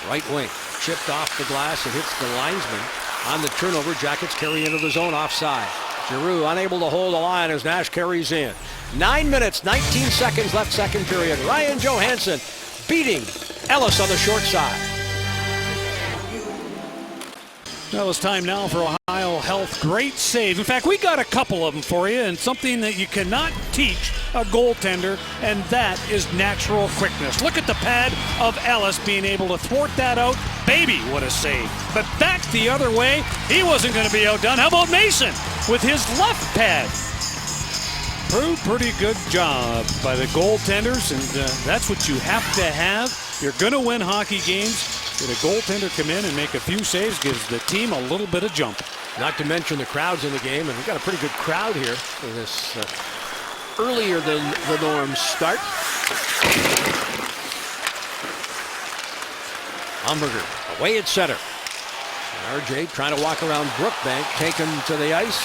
Right wing. Chipped off the glass and hits the linesman. On the turnover, Jackets carry into the zone offside. Giroux unable to hold the line as Nash carries in. 9 minutes, 19 seconds left second period. Ryan Johansson beating Ellis on the short side. Well, it's time now for Ohio Health great saves. In fact, we got a couple of them for you, and something that you cannot teach a goaltender, and that is natural quickness. Look at the pad of Ellis being able to thwart that out. Baby, what a save. But back the other way, he wasn't going to be outdone. How about Mason with his left pad? Pretty good job by the goaltenders, and that's what you have to have. You're going to win hockey games. Did a goaltender come in and make a few saves, gives the team a little bit of jump. Not to mention the crowds in the game, and we've got a pretty good crowd here for this earlier than the norm start. Umberger away at center. RJ trying to walk around Brookbank, take him to the ice.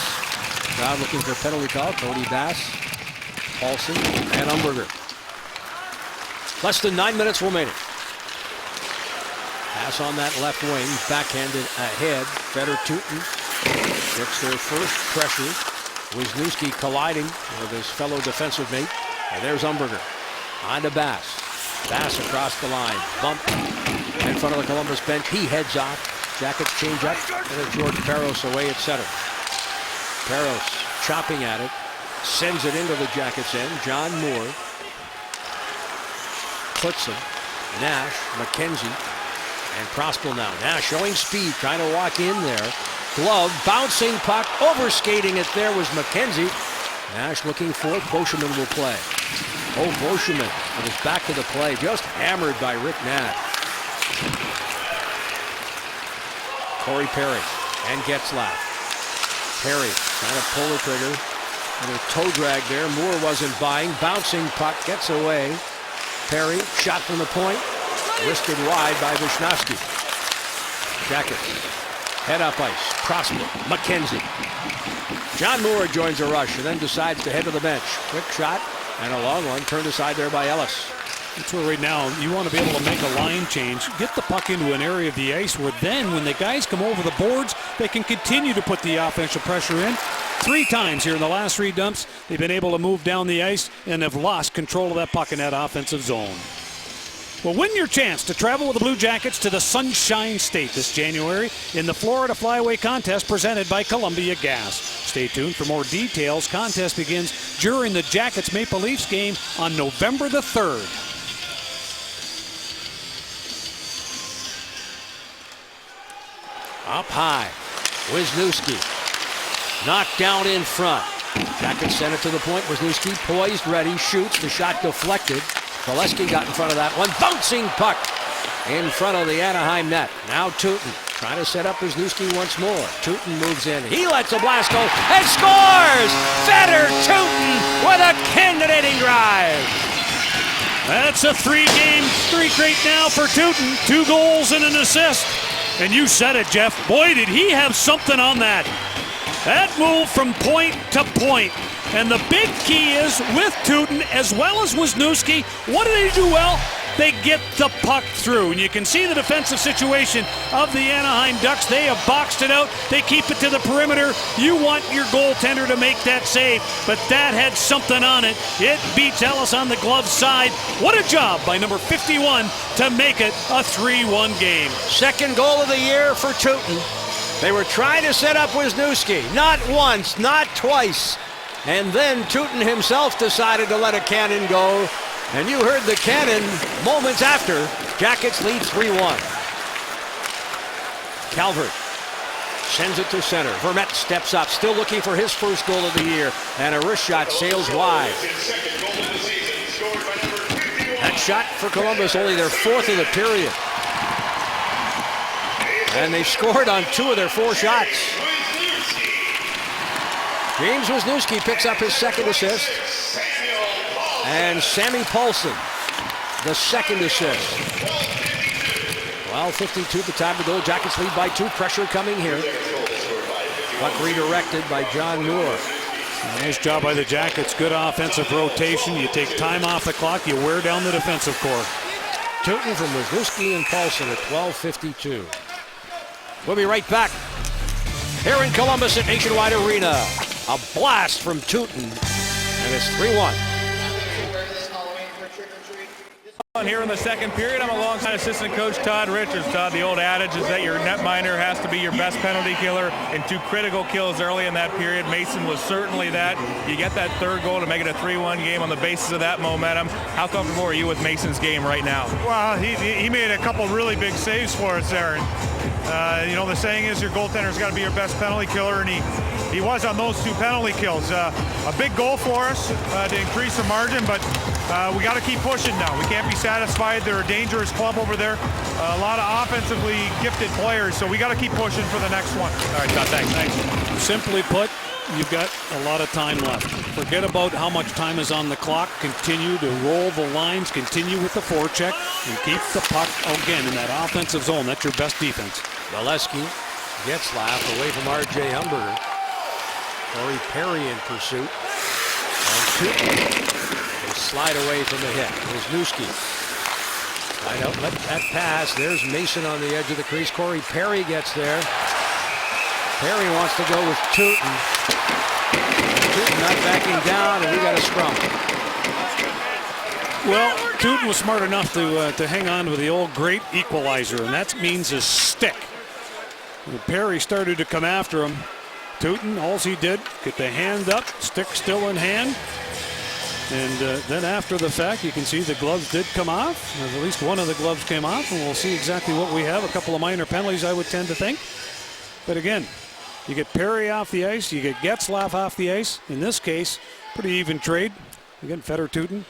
Crowd looking for a penalty call. Cody Bass, Paulson, and Umberger. Less than 9 minutes remaining. Pass on that left wing, backhanded ahead. Better Tootin gets their first pressure. Wisniewski colliding with his fellow defensive mate. And there's Umberger. On to Bass. Bass across the line. Bump in front of the Columbus bench. He heads off. Jackets change up. And it's George Peros away at center. Peros chopping at it. Sends it into the Jackets' end. John Moore. Clitson. Nash. McKenzie. And Prospel now. Nash showing speed. Trying to walk in there. Glove. Bouncing puck. Overskating it there was McKenzie. Nash looking for it. Boschman will play. Oh, Boschman with his back to the play. Just hammered by Rick Nash. Corey Perry and Getzlaff. Perry trying to pull the trigger. And a toe drag there. Moore wasn't buying. Bouncing puck gets away. Perry shot from the point. Wristed wide by Vishnowsky. Jackets. Head up ice. Prosper. McKenzie. John Moore joins the rush and then decides to head to the bench. Quick shot and a long one turned aside there by Ellis. That's where right now you want to be able to make a line change, get the puck into an area of the ice where then when the guys come over the boards, they can continue to put the offensive pressure in. 3 times here in the last 3 dumps, they've been able to move down the ice and have lost control of that puck in that offensive zone. Well, win your chance to travel with the Blue Jackets to the Sunshine State this January in the Florida Flyaway Contest presented by Columbia Gas. Stay tuned for more details. Contest begins during the Jackets Maple Leafs game on November the 3rd. Up high. Wisniewski. Knocked down in front. Jackets sent it to the point. Wisniewski poised, ready, shoots. The shot deflected. Valesky got in front of that one. Bouncing puck in front of the Anaheim net. Now Tootin trying to set up Wisniewski once more. Tootin moves in. He lets a blast go and scores! Feder Tootin with a candidating drive. That's a 3-game streak right now for Tootin. 2 goals and an assist. And you said it, Jeff. Boy, did he have something on that. That move from point to point. And the big key is with Tootin as well as Wisniewski, what do they do well? They get the puck through. And you can see the defensive situation of the Anaheim Ducks. They have boxed it out. They keep it to the perimeter. You want your goaltender to make that save, but that had something on it. It beats Ellis on the glove side. What a job by number 51 to make it a 3-1 game. Second goal of the year for Tootin. They were trying to set up Wisniewski. Not once, not twice. And then Tootin himself decided to let a cannon go. And you heard the cannon moments after. Jackets lead 3-1. Calvert sends it to center. Vermette steps up, still looking for his first goal of the year. And a wrist shot sails wide. That shot for Columbus, only their 4th of the period. And they've scored on 2 of their 4 shots. James Wisniewski picks up his 2nd assist. And Sammy Paulson, the 2nd assist. Well, 52 the time to go. Jackets lead by 2. Pressure coming here. Puck redirected by John Moore. Nice job by the Jackets. Good offensive rotation. You take time off the clock. You wear down the defensive core. Tootin from Wisniewski and Paulson at 12:52. We'll be right back here in Columbus at Nationwide Arena. A blast from Tootin, and it's 3-1. Here in the second period, I'm alongside assistant coach Todd Richards. Todd, the old adage is that your netminder has to be your best penalty killer in 2 critical kills early in that period. Mason was certainly that. You get that 3rd goal to make it a 3-1 game on the basis of that momentum. How comfortable are you with Mason's game right now? Well, he made a couple really big saves for us there. And, you know, the saying is your goaltender's got to be your best penalty killer, and he was on those 2 penalty kills. A big goal for us to increase the margin, but we got to keep pushing now. We can't be satisfied. They're a dangerous club over there. A lot of offensively gifted players, so we got to keep pushing for the next one. All right, Todd, thanks. Simply put, you've got a lot of time left. Forget about how much time is on the clock. Continue to roll the lines. Continue with the forecheck and keep the puck again in that offensive zone. That's your best defense. Valesky gets laughed away from R.J. Humberger. Corey Perry in pursuit. And Tootin will slide away from the hit. Wisniewski. Right out, let that pass. There's Mason on the edge of the crease. Corey Perry gets there. Perry wants to go with Tootin. Tootin not backing down, and we got a scrum. Well, Tootin was smart enough to hang on with the old great equalizer, and that means his stick. When Perry started to come after him, Tootin, all he did, get the hand up, stick still in hand. And then after the fact, you can see the gloves did come off. At least one of the gloves came off, and we'll see exactly what we have. A couple of minor penalties, I would tend to think. But again, you get Perry off the ice, you get Getzlaf off the ice. In this case, pretty even trade. Again, Fedor Tootin,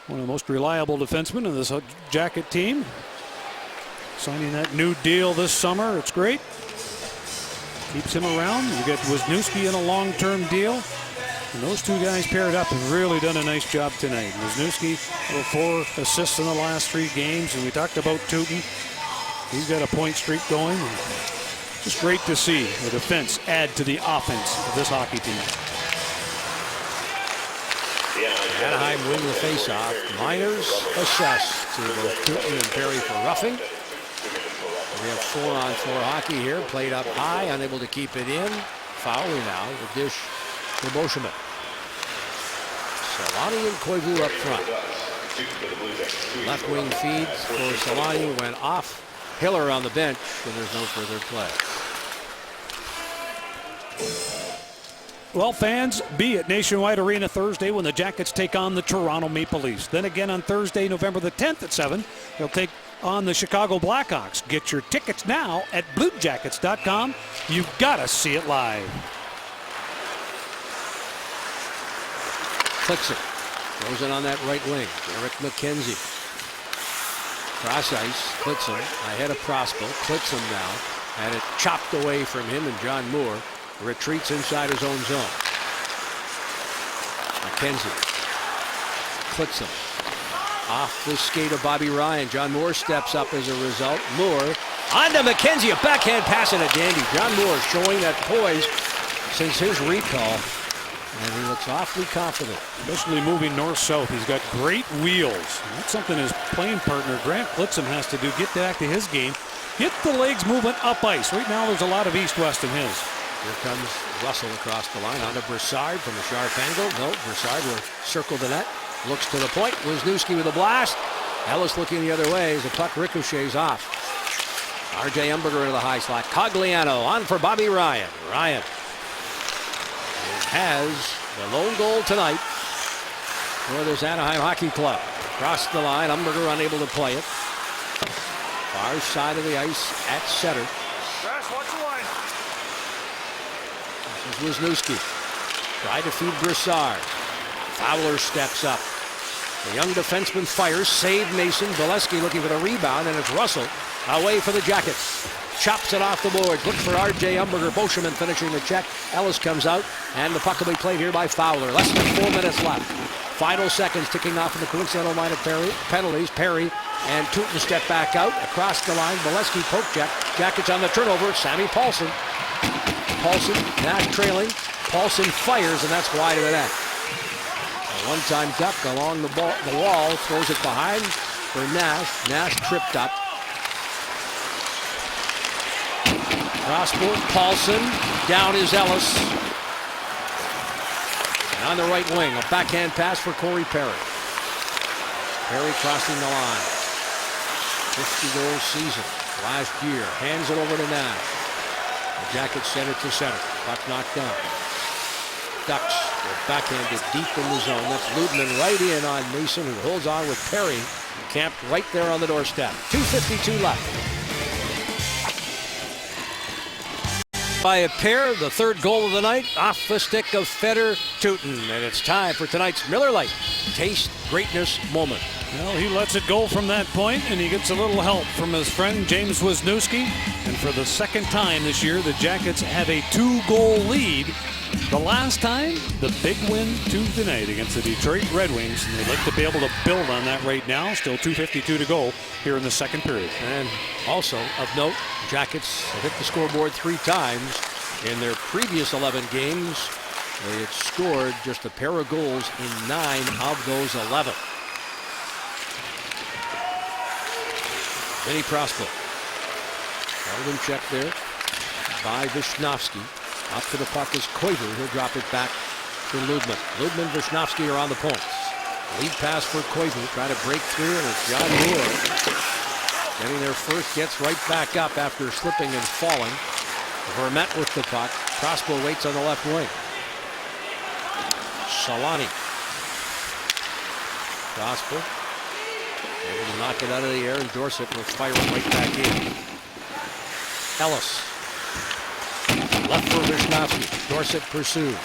one of the most reliable defensemen of this Jacket team. Signing that new deal this summer, it's great. Keeps him around. You get Wisniewski in a long-term deal. And those 2 guys paired up have really done a nice job tonight. Wisniewski with 4 assists in the last 3 games. And we talked about Tootin. He's got a point streak going. Just great to see the defense add to the offense of this hockey team. Anaheim win the faceoff. Miners assessed to both Tootin and Perry for roughing. We have 4-on-4 hockey here. Played up high, unable to keep it in. Fowler now, the dish to Beauchemin. Solani and Koivu up front. Left wing feed for Solani went off. Hiller on the bench, and there's no further play. Well, fans, be at Nationwide Arena Thursday when the Jackets take on the Toronto Maple Leafs. Then again on Thursday, November the 10th at 7, they'll take on the Chicago Blackhawks. Get your tickets now at BlueJackets.com. You've got to see it live. Klitzer goes in on that right wing. Eric McKenzie. Cross ice. Klitzer ahead of Prospel. Klitzer now. And it chopped away from him, and John Moore retreats inside his own zone. McKenzie. Klitzer. Off the skate of Bobby Ryan. John Moore steps up as a result. Moore on to McKenzie. A backhand pass and a dandy. John Moore showing that poise since his recall. And he looks awfully confident. Especially moving north-south. He's got great wheels. That's something his playing partner, Grant Blitzen, has to do. Get back to his game. Get the legs moving up ice. Right now there's a lot of east-west in his. Here comes Russell across the line. On to Broussard from a sharp angle. No, Broussard will circle the net. Looks to the point. Wisniewski with a blast. Ellis looking the other way as the puck ricochets off. R.J. Umberger into the high slot. Cogliano on for Bobby Ryan. Ryan has the lone goal tonight for this Anaheim Hockey Club. Across the line, Umberger unable to play it. Far side of the ice at center. This is Wisniewski. Tried to feed Broussard. Fowler steps up. The young defenseman fires. Save Mason. Valesky looking for the rebound, and it's Russell away for the Jackets. Chops it off the boards. Looks for R.J. Umberger. Boscheman finishing the check. Ellis comes out, and the puck will be played here by Fowler. Less than 4 minutes left. Final seconds ticking off in the coincidental line of penalties. Perry and Tootin step back out. Across the line, Valesky poke check. Jackets on the turnover. Sammy Paulson. Paulson, Nash trailing. Paulson fires, and that's wide of the net. A one-time duck along the wall. Throws it behind for Nash. Nash tripped up. Crossboard, Paulson, down is Ellis. And on the right wing, a backhand pass for Corey Perry. Perry crossing the line. 50-goal season last year. Hands it over to Nash. The Jackets send it to center. Puck knocked down. Ducks are backhanded deep in the zone. That's Ludman right in on Mason, who holds on with Perry. Camped right there on the doorstep. 2:52 left. By a pair, the third goal of the night off the stick of Feder Tootin, and it's time for tonight's Miller Lite Taste Greatness moment. Well, he lets it go from that point, and he gets a little help from his friend James Wisniewski. And for the second time this year, the Jackets have a 2-goal lead. The last time, the big win Tuesday night against the Detroit Red Wings, and they'd like to be able to build on that right now. Still 2:52 to go here in the second period. And also of note, Jackets have hit the scoreboard 3 times. In their previous 11 games, they had scored just a pair of goals in 9 of those 11. Vinny Prospect. Held in check there by Wisniewski. Up to the puck is Koivu. He'll drop it back to Ludman. Ludman, Wisniewski are on the points. Lead pass for Koivu. Try to break through, and it's John Moore. Getting there first, gets right back up after slipping and falling. Vermette with the puck. Prospero waits on the left wing. Solani. Prospero able to knock it out of the air, and Dorsett will fire it right back in. Ellis. Left for Wisniewski. Dorsett pursues.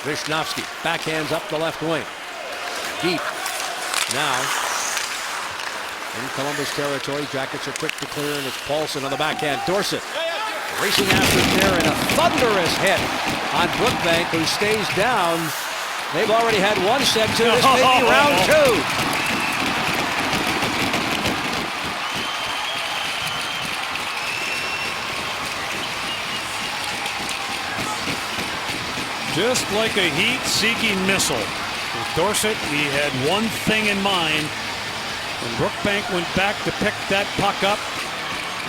Wisniewski backhands up the left wing. Deep. Now in Columbus territory. Jackets are quick to clear, and it's Paulson on the backhand. Dorsett racing after there, and a thunderous hit on Brookbank, who stays down. They've already had one set to. This may be round 2. Just like a heat-seeking missile. With Dorsett, he had one thing in mind. When Brookbank went back to pick that puck up,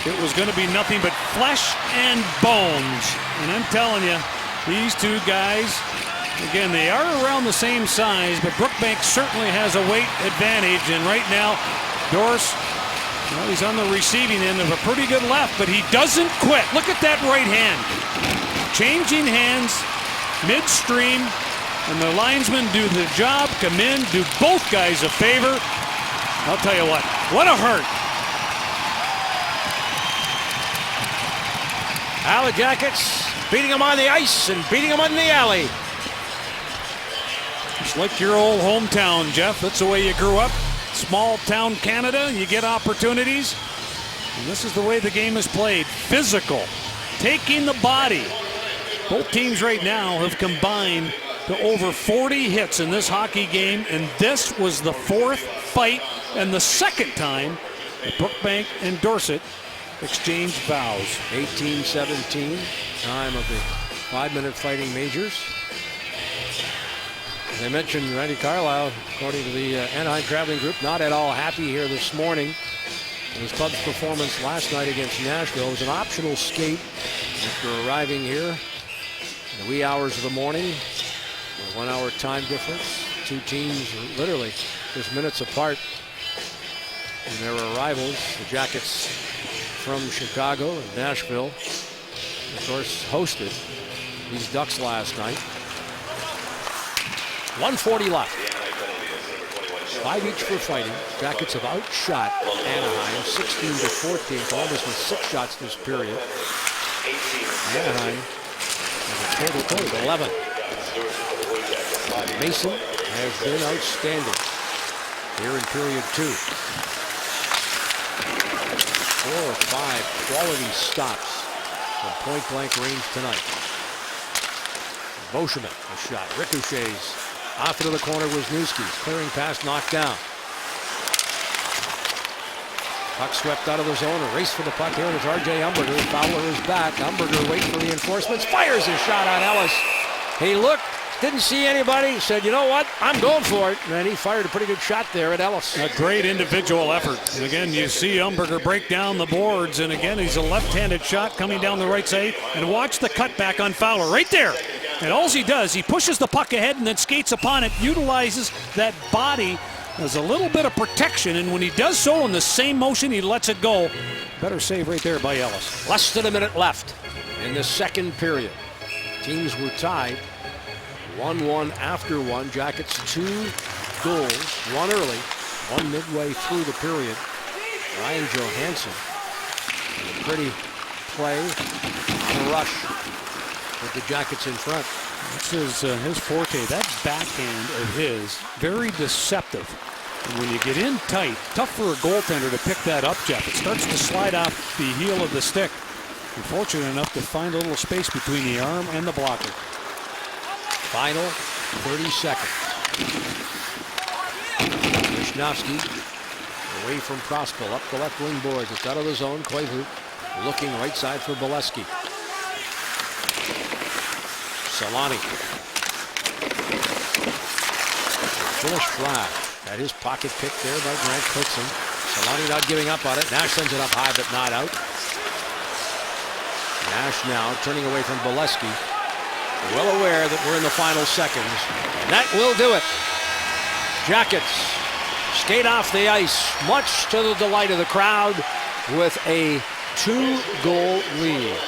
it was going to be nothing but flesh and bones. And I'm telling you, these two guys, again, they are around the same size, but Brookbank certainly has a weight advantage. And right now, well, he's on the receiving end of a pretty good left, but he doesn't quit. Look at that right hand. Changing hands midstream, and the linesmen do the job, come in, do both guys a favor. I'll tell you what a hurt. Now the Jackets beating them on the ice and beating them in the alley. It's like your old hometown, Jeff. That's the way you grew up. Small town Canada, you get opportunities. And this is the way the game is played. Physical, taking the body. Both teams right now have combined to over 40 hits in this hockey game, and this was the 4th fight and the second time Brookbank and Dorset exchanged vows. 18-17, time of the 5-minute fighting majors. As I mentioned, Randy Carlisle, according to the Anaheim Traveling Group, not at all happy here this morning. His club's performance last night against Nashville. It was an optional skate after arriving here in the wee hours of the morning. A 1-hour time difference. Two teams literally just minutes apart in their arrivals. The Jackets from Chicago and Nashville, of course, hosted these Ducks last night. 1:40 left. 5 each for fighting. Jackets have outshot Anaheim 16-14. Columbus with 6 shots this period. Anaheim has a total of 11. Mason has been outstanding here in period 2. 4 or 5 quality stops from point-blank range tonight. Boschman, a shot. Ricochets off into the corner. Wisniewski's clearing pass, knocked down. Puck swept out of the zone. A race for the puck here. It's R.J. Umberger. Fowler is back. Umberger waits for the enforcements. Fires a shot on Ellis. He looked, didn't see anybody. Said, you know what? I'm going for it. And he fired a pretty good shot there at Ellis. A great individual effort. And again, you see Umberger break down the boards. And again, he's a left-handed shot coming down the right side. And watch the cutback on Fowler right there. And all he does, he pushes the puck ahead and then skates upon it, utilizes that body as a little bit of protection. And when he does so in the same motion, he lets it go. Better save right there by Ellis. Less than a minute left in the second period. Teams were tied 1-1 after one. Jackets 2 goals, 1 early, 1 midway through the period. Ryan Johansson, a pretty play on a rush with the Jackets in front. This is his forte. That backhand of his, very deceptive. And when you get in tight, tough for a goaltender to pick that up, Jeff. It starts to slide off the heel of the stick. You're fortunate enough to find a little space between the arm and the blocker. Final 30 seconds. Wisniewski away from Prospel, up the left wing boards. It's out of the zone. Koivu looking right side for Bolesky. Solani. Finish flag. At his pocket pick there by Grant Cookson. Solani not giving up on it. Nash sends it up high but not out. Nash now turning away from Bolesky. Well aware that we're in the final seconds. And that will do it. Jackets skate off the ice, much to the delight of the crowd, with a 2-goal lead.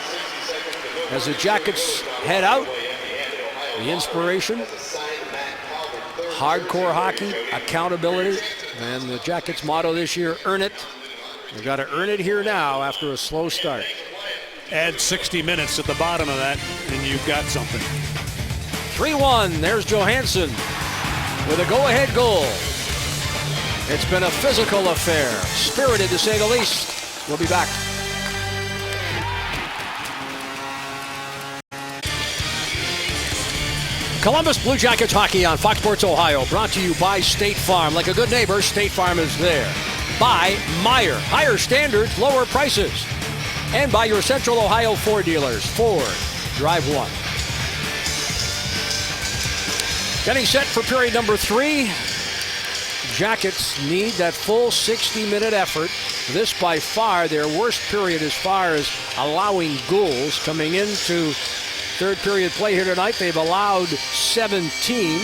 As the Jackets head out, the inspiration, hardcore hockey, accountability, and the Jackets' motto this year, earn it. You've got to earn it here now after a slow start. Add 60 minutes at the bottom of that, and you've got something. 3-1. There's Johansson with a go-ahead goal. It's been a physical affair, spirited to say the least. We'll be back. Columbus Blue Jackets hockey on Fox Sports Ohio, brought to you by State Farm. Like a good neighbor, State Farm is there. By Meyer, higher standards, lower prices. And by your Central Ohio Ford dealers. Ford, drive one. Getting set for period number 3. Jackets need that full 60-minute effort. This by far their worst period as far as allowing goals. Coming into third period play here tonight, they've allowed 17.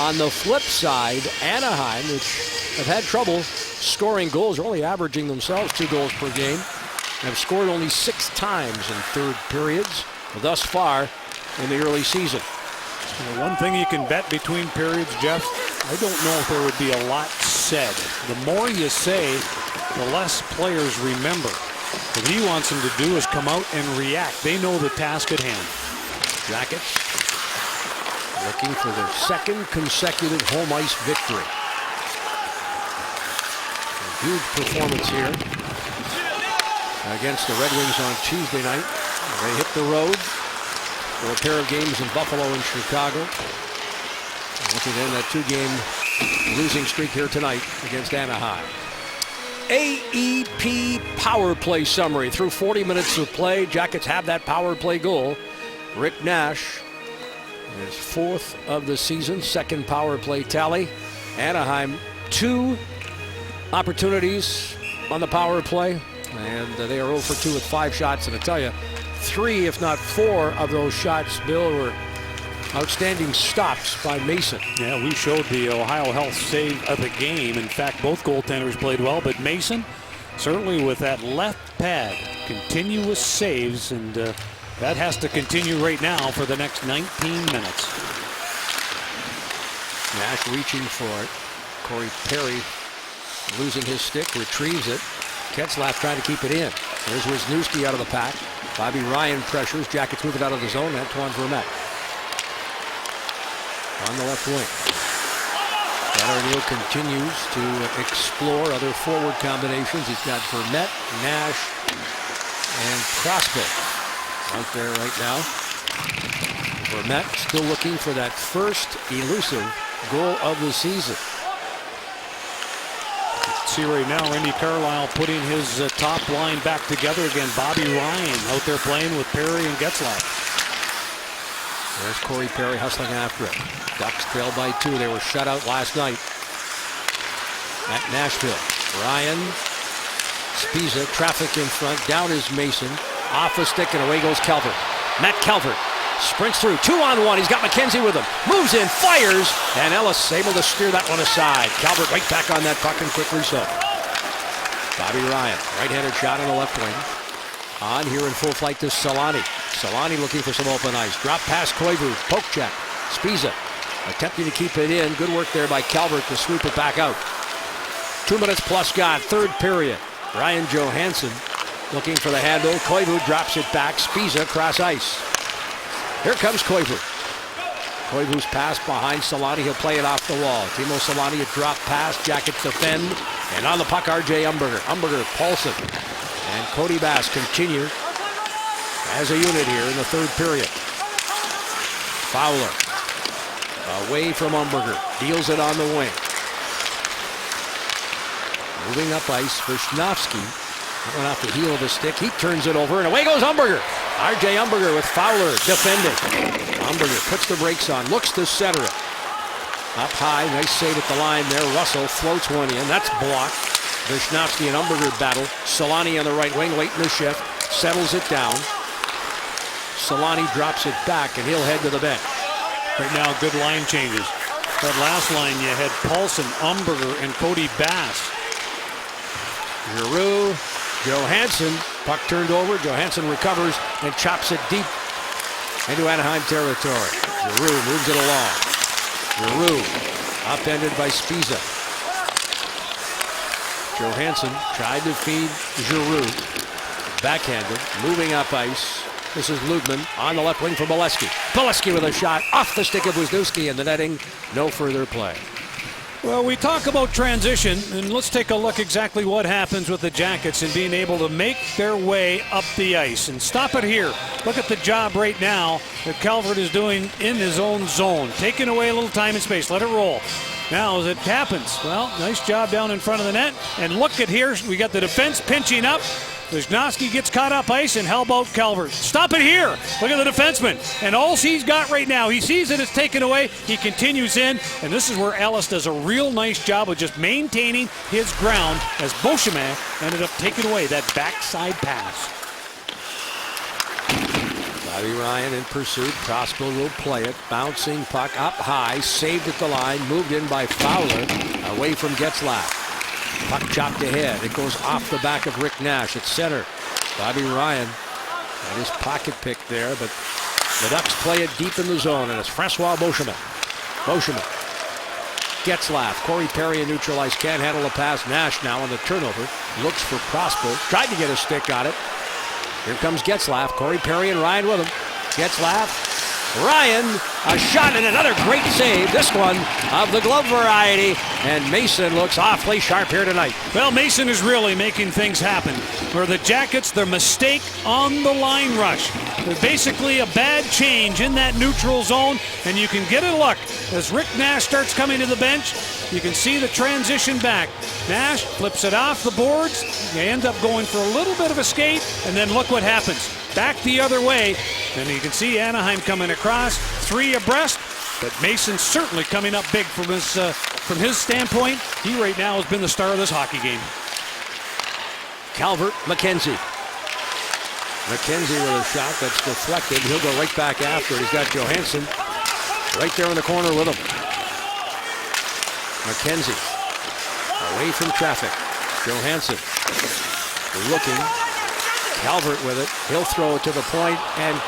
On the flip side, Anaheim, which have had trouble scoring goals, are only averaging themselves 2 goals per game, have scored only 6 times in third periods thus far in the early season. Well, one thing you can bet between periods, Jeff, I don't know if there would be a lot said. The more you say, the less players remember. What he wants them to do is come out and react. They know the task at hand. Jackets looking for their second consecutive home ice victory. A huge performance here against the Red Wings on Tuesday night. They hit the road for a pair of games in Buffalo and Chicago. Looking to end that 2-game losing streak here tonight against Anaheim. AEP power play summary. Through 40 minutes of play, Jackets have that power play goal. Rick Nash, his 4th of the season, 2nd power play tally. Anaheim, 2 opportunities on the power play, and they are 0 for 2 with 5 shots. And I tell you, 3, if not 4 of those shots, Bill, were outstanding stops by Mason. Yeah, we showed the Ohio Health save of the game. In fact, both goaltenders played well, but Mason, certainly with that left pad, continuous saves, and that has to continue right now for the next 19 minutes. Nash reaching for it. Corey Perry losing his stick, retrieves it. Getzlaf trying to keep it in. There's Wisniewski out of the pack. Bobby Ryan pressures. Jackets move it out of the zone. Antoine Vermette on the left wing. O'Neill continues to explore other forward combinations. He's got Vermette, Nash, and Crosby out there right now. Vermette still looking for that first elusive goal of the season. See right now, Randy Carlyle putting his top line back together again. Bobby Ryan out there playing with Perry and Getzlaf. There's Corey Perry hustling after it. Ducks trail by 2. They were shut out last night at Nashville. Ryan, Spiza, traffic in front. Down is Mason. Off the stick and away goes Calvert. Matt Calvert sprints through. 2-on-1. He's got McKenzie with him. Moves in, fires, and Ellis able to steer that one aside. Calvert right back on that puck and quickly so. Bobby Ryan, right-handed shot on the left wing. On here in full flight to Solani. Solani looking for some open ice. Drop past Koivu. Poke check. Spiza attempting to keep it in. Good work there by Calvert to sweep it back out. 2 minutes plus gone. 3rd period. Ryan Johansson looking for the handle. Koivu drops it back. Spiza cross ice. Here comes Koivu. Koivu's pass behind Solani. He'll play it off the wall. Timo Solani, a drop pass. Jackets defend. And on the puck, R.J. Umberger. Umberger, Paulson. And Cody Bass continue as a unit here in the 3rd period. Fowler away from Umberger. Deals it on the wing. Moving up ice, Vishnofsky. Went off the heel of the stick. He turns it over, and away goes Umberger. R.J. Umberger with Fowler defending. Umberger puts the brakes on, looks to center it. Up high, nice save at the line there. Russell floats one in. That's blocked. Vishnofsky and Umberger battle. Solani on the right wing, late in the shift. Settles it down. Solani drops it back, and he'll head to the bench. Right now, good line changes. That last line, you had Paulson, Umberger, and Cody Bass. Giroux, Johansson, puck turned over. Johansson recovers and chops it deep into Anaheim territory. Giroux moves it along. Giroux upended by Spiza. Johansson tried to feed Giroux. Backhanded, moving up ice. This is Lugman on the left wing for Bolesky. Bolesky with a shot off the stick of Wisniewski in the netting. No further play. Well, we talk about transition, and let's take a look exactly what happens with the Jackets and being able to make their way up the ice. And stop it here. Look at the job right now that Calvert is doing in his own zone. Taking away a little time and space. Let it roll. Now as it happens, well, nice job down in front of the net. And look at here, we got the defense pinching up. Wisniewski gets caught up ice, and how about Calvert? Stop it here. Look at the defenseman. And all he's got right now, he sees it is taken away. He continues in, and this is where Ellis does a real nice job of just maintaining his ground as Beauchemin ended up taking away that backside pass. Bobby Ryan in pursuit. Prospel will play it. Bouncing puck up high. Saved at the line. Moved in by Fowler. Away from Getzlaf. Puck chopped ahead. It goes off the back of Rick Nash at center. Bobby Ryan had his pocket pick there, but the Ducks play it deep in the zone, and it's Francois Beauchemin. Beauchemin. Getzlaf. Corey Perry neutralized. Can't handle the pass. Nash now on the turnover. Looks for Prospel. Tried to get a stick on it. Here comes Getzlaf. Corey Perry and Ryan with him. Getzlaf. Ryan, a shot and another great save. This one of the glove variety. And Mason looks awfully sharp here tonight. Well, Mason is really making things happen. For the Jackets, their mistake on the line rush. basically a bad change in that neutral zone, and you can get a look as Rick Nash starts coming to the bench. You can see the transition back. Nash flips it off the boards. You end up going for a little bit of a skate, and then look what happens. Back the other way, and you can see Anaheim coming across, 3 abreast, but Mason certainly coming up big from his standpoint. He right now has been the star of this hockey game. Calvert, McKenzie. McKenzie with a shot that's deflected. He'll go right back after it. He's got Johansson right there in the corner with him. McKenzie away from traffic. Johansson looking. Calvert with it. He'll throw it to the point, and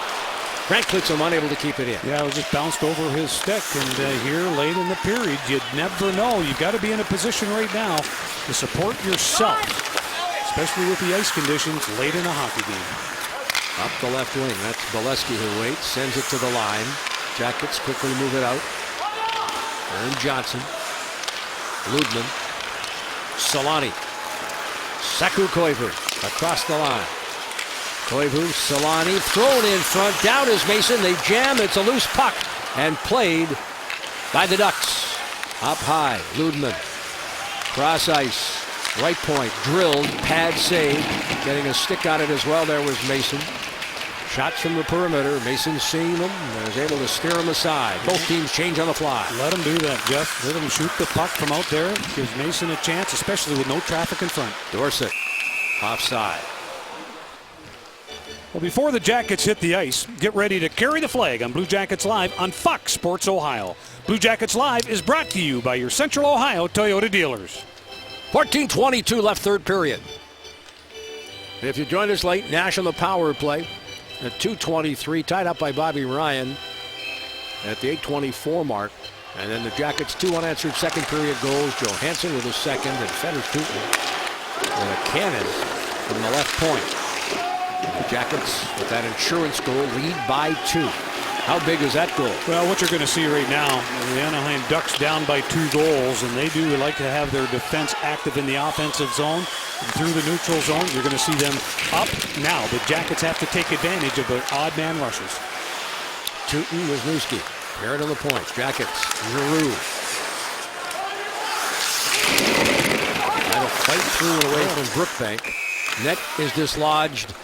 Grant Klitzum unable to keep it in. Yeah, it was just bounced over his stick, and here late in the period, you'd never know. You've got to be in a position right now to support yourself, especially with the ice conditions late in a hockey game. Up the left wing. That's Bolesky who waits. Sends it to the line. Jackets quickly move it out. Aaron Johnson. Ludman. Solani. Saku Koivu across the line. Koivu, Solani thrown in front. Down is Mason. They jam. It's a loose puck and played by the Ducks. Up high. Ludman. Cross ice. Right point. Drilled. Pad save. Getting a stick on it as well. There was Mason. Shots from the perimeter. Mason seeing them and is able to steer them aside. Both teams change on the fly. Let them do that, Jeff. Let them shoot the puck from out there. Gives Mason a chance, especially with no traffic in front. Dorsett. Offside. Well, before the Jackets hit the ice, get ready to carry the flag on Blue Jackets Live on Fox Sports Ohio. Blue Jackets Live is brought to you by your Central Ohio Toyota dealers. 14:22 left third period. If you joined us late, Nash on the power play at 2:23, tied up by Bobby Ryan at the 8:24 mark. And then the Jackets 2 unanswered second period goals. Johansson with a second, and Fedor Tutin with a cannon from the left point. The Jackets with that insurance goal lead by 2. How big is that goal? Well, what you're going to see right now, the Anaheim Ducks down by 2 goals, and they do like to have their defense active in the offensive zone. And through the neutral zone, you're going to see them up. Now, the Jackets have to take advantage of their odd man rushes. Tutin, Wisniewski, paired on the point. Jackets, Giroux. Trying to fight through and away from Brookbank. Net is dislodged.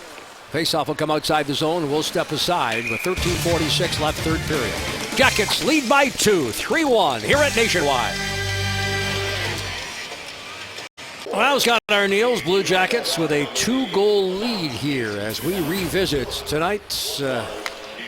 Faceoff will come outside the zone, and we'll step aside with 13:46 left third period. Jackets lead by 2, 3-1 here at Nationwide. Well, Scott Arneal's Blue Jackets with a 2-goal lead here as we revisit tonight's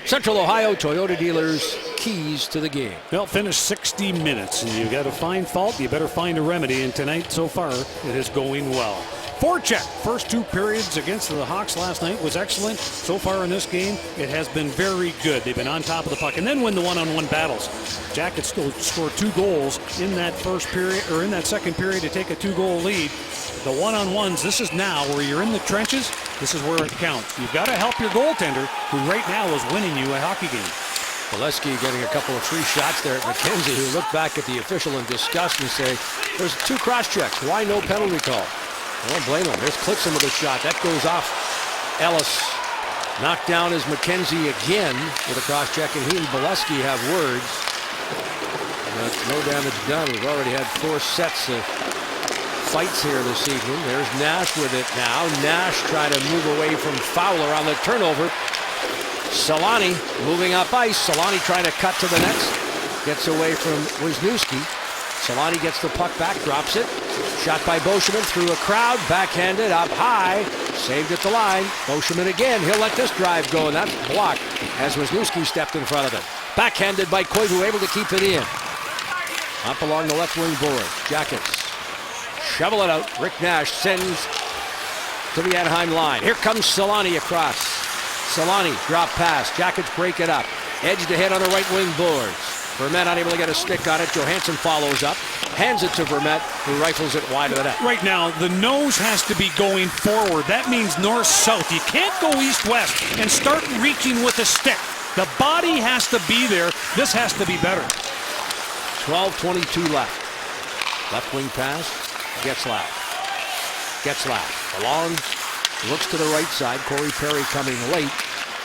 Central Ohio Toyota dealers' keys to the game. Well, finished 60 minutes, and you got to find fault. You better find a remedy, and tonight so far it is going well. Forecheck, first 2 periods against the Hawks last night was excellent. So far in this game, it has been very good. They've been on top of the puck and then win the one-on-one battles. Jackets still scored 2 goals in that first period, or in that second period, to take a 2-goal lead. The one-on-ones, this is now where you're in the trenches. This is where it counts. You've got to help your goaltender, who right now is winning you a hockey game. Bolesky getting a couple of free shots there at McKenzie, who looked back at the official in disgust and say, there's 2 cross-checks. Why no penalty call? I don't blame him. There's Klitzum with a shot. That goes off Ellis. Knocked down is McKenzie again with a cross-check, and he and Bolesky have words. But no damage done. We've already had 4 sets of fights here this evening. There's Nash with it now. Nash trying to move away from Fowler on the turnover. Solani moving up ice. Solani trying to cut to the nets. Gets away from Wisniewski. Solani gets the puck back, drops it. Shot by Boschman through a crowd, backhanded up high, saved at the line. Boschman again, he'll let this drive go, and that's blocked as Wisniewski stepped in front of it. Backhanded by Koivu, able to keep it in. Up along the left wing board, Jackets shovel it out. Rick Nash sends to the Anaheim line. Here comes Solani across. Solani drop pass, Jackets break it up. Edged ahead on the right wing boards. Vermette unable to get a stick on it. Johansson follows up, hands it to Vermette, who rifles it wide of the net. Right now, the nose has to be going forward. That means north-south. You can't go east-west and start reaching with a stick. The body has to be there. This has to be better. 12:22 left. Left wing pass. Getzlaff. Along. Looks to the right side. Corey Perry coming late.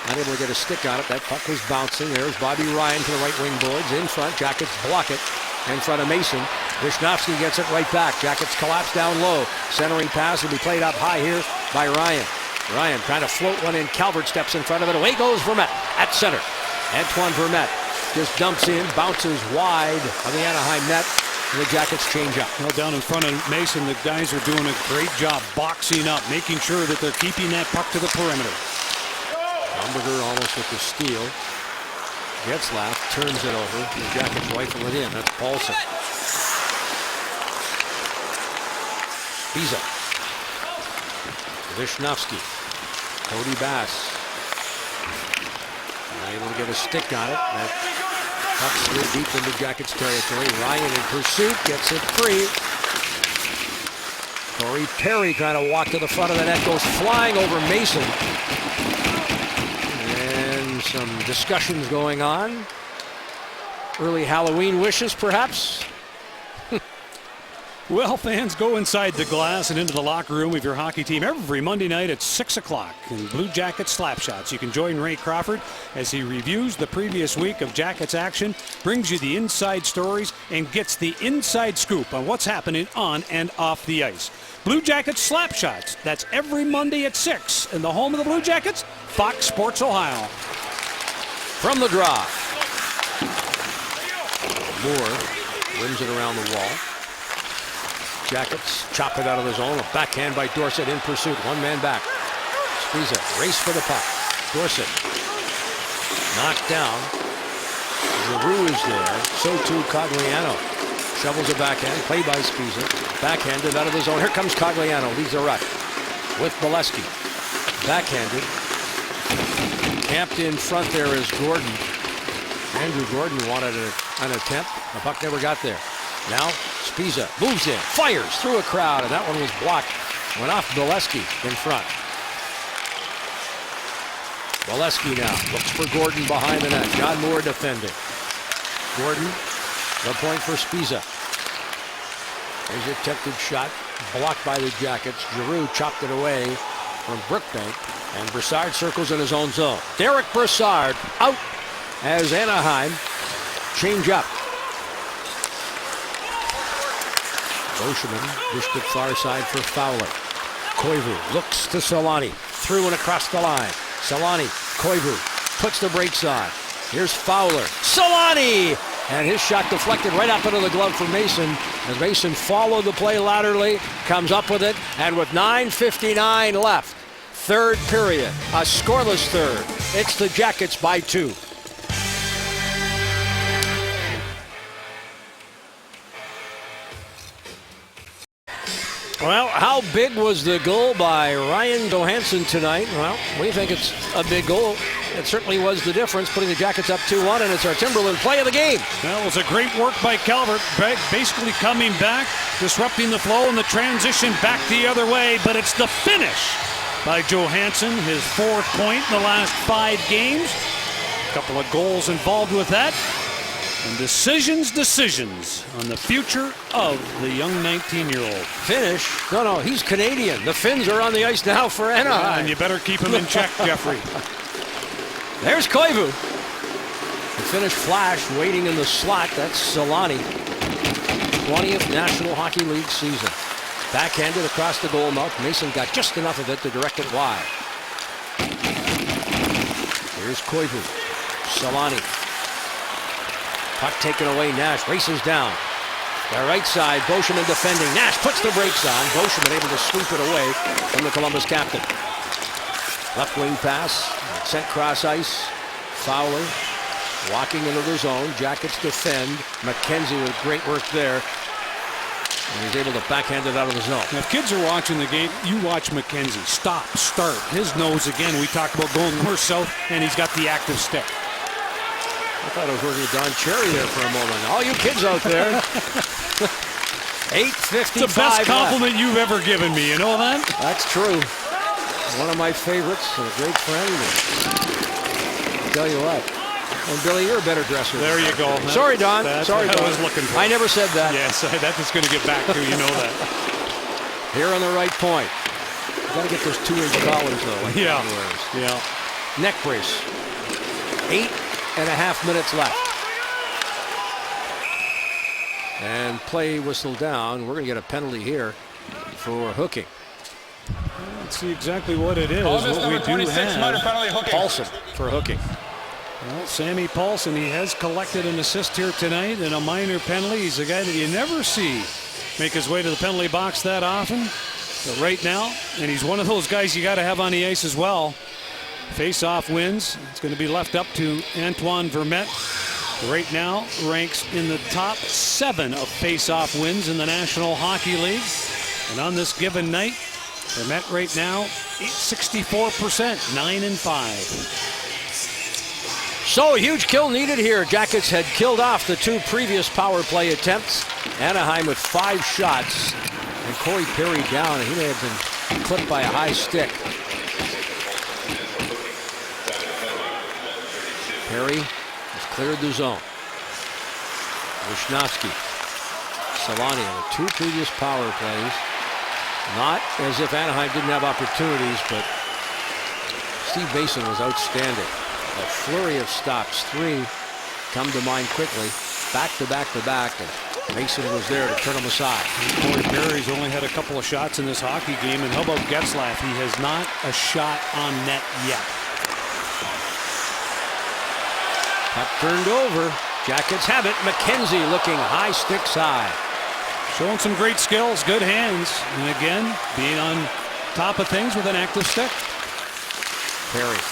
Not able to get a stick on it. That puck was bouncing. There's Bobby Ryan to the right wing boards. In front, Jackets block it. In front of Mason. Wishnowski gets it right back. Jackets collapse down low. Centering pass will be played up high here by Ryan. Ryan trying to float one in. Calvert steps in front of it. Away goes Vermette at center. Antoine Vermette just dumps in, bounces wide of the Anaheim net. And the Jackets change up. Well, down in front of Mason, the guys are doing a great job boxing up, making sure that they're keeping that puck to the perimeter. Hamburger almost with the steal. Getzlaff turns it over. The Jackets rifle it in. That's Paulson. Spiza. Wishnowski. Cody Bass. Not able to get a stick on it. That puck slid deep into Jackets territory. Ryan in pursuit. Gets it free. Corey Perry trying to walk to the front of the net. Goes flying over Mason. Some discussions going on. Early Halloween wishes, perhaps? Well, fans, go inside the glass and into the locker room of your hockey team every Monday night at 6 o'clock in Blue Jackets Slapshots. You can join Ray Crawford as he reviews the previous week of Jackets action, brings you the inside stories, and gets the inside scoop on what's happening on and off the ice. Blue Jackets Slapshots. That's every Monday at 6 in the home of the Blue Jackets, Fox Sports Ohio. From the draw. Moore rims it around the wall. Jackets chop it out of the zone. A backhand by Dorsett in pursuit. One man back. Spiza race for the puck. Dorsett knocked down. Giroux is there. So too Cogliano. Shovels a backhand. Play by Spiza. Backhanded out of the zone. Here comes Cogliano. Leads a ruck with Bolesky. Backhanded. Camped in front there is Gordon. Andrew Gordon wanted an attempt. The puck never got there. Now Spiza moves in, fires through a crowd, and that one was blocked. Went off Bolesky in front. Bolesky now looks for Gordon behind the net. John Moore defending. Gordon, the point for Spiza. There's a attempted shot, blocked by the Jackets. Giroux chopped it away from Brookbank. And Brassard circles in his own zone. Derek Brassard out as Anaheim change up. Boschman dished it far side for Fowler. Koivu looks to Solani. Through and across the line. Solani, Koivu puts the brakes on. Here's Fowler. Solani! And his shot deflected right up into the glove for Mason. As Mason followed the play laterally, comes up with it, and with 9:59 left. Third period, a scoreless third. It's the Jackets by 2. Well, how big was the goal by Ryan Johansson tonight? Well, we think it's a big goal. It certainly was the difference, putting the Jackets up 2-1, and it's our Timberland play of the game. Well, it was a great work by Calvert, basically coming back, disrupting the flow and the transition back the other way, but it's the finish by Johansson, his 4th point in the last 5 games. A couple of goals involved with that. And decisions on the future of the young 19-year-old. Finish? No, he's Canadian. The Finns are on the ice now for Anaheim. And you better keep him in check, Jeffrey. There's Koivu. The Finnish flash waiting in the slot. That's Solani. 20th National Hockey League season. Backhanded across the goal mouth. Mason got just enough of it to direct it wide. Here's Koivu. Solani. Puck taken away. Nash races down. The right side. Boschman defending. Nash puts the brakes on. Boschman able to sweep it away from the Columbus captain. Left wing pass. Sent cross ice. Fowler walking into the zone. Jackets defend. McKenzie with great work there. And he's able to backhand it out of the zone. Now, if kids are watching the game, you watch McKenzie. Stop, start. His nose again. We talked about going north-south, and he's got the active stick. I thought I was working with Don Cherry there for a moment. All you kids out there. 8:55. It's the best compliment you've ever given me. You know that? That's true. One of my favorites, and a great friend. I'll tell you what. And Billy, you're a better dresser. There you go. Sorry, Don. Sorry, Don. I was looking for. I never said that. Yes, that's just going to get back to you know that. Here on the right point. Got to get those 2-inch collars though. Like yeah. neck brace. 8.5 minutes left. And play whistled down. We're going to get a penalty here for hooking. Let's see exactly what it is. What we do have. Paulson for hooking. Well, Sammy Paulson, he has collected an assist here tonight and a minor penalty. He's a guy that you never see make his way to the penalty box that often. But right now, and he's one of those guys you got to have on the ice as well. Face-off wins. It's going to be left up to Antoine Vermette. Right now ranks in the top 7 of face-off wins in the National Hockey League. And on this given night, Vermette right now 64%, 9-5. So a huge kill needed here. Jackets had killed off the 2 previous power play attempts. Anaheim with 5 shots. And Corey Perry down, and he may have been clipped by a high stick. Perry has cleared the zone. Wishnowski. Solani with 2 previous power plays. Not as if Anaheim didn't have opportunities, but Steve Mason was outstanding. A flurry of stops. 3 come to mind quickly. Back to back to back. And Mason was there to turn them aside. Corey Perry's only had a couple of shots in this hockey game. And how about Getzlaff? He has not a shot on net yet. Puck turned over. Jackets have it. McKenzie looking high sticks high. Showing some great skills, good hands. And again, being on top of things with an active stick. Perry.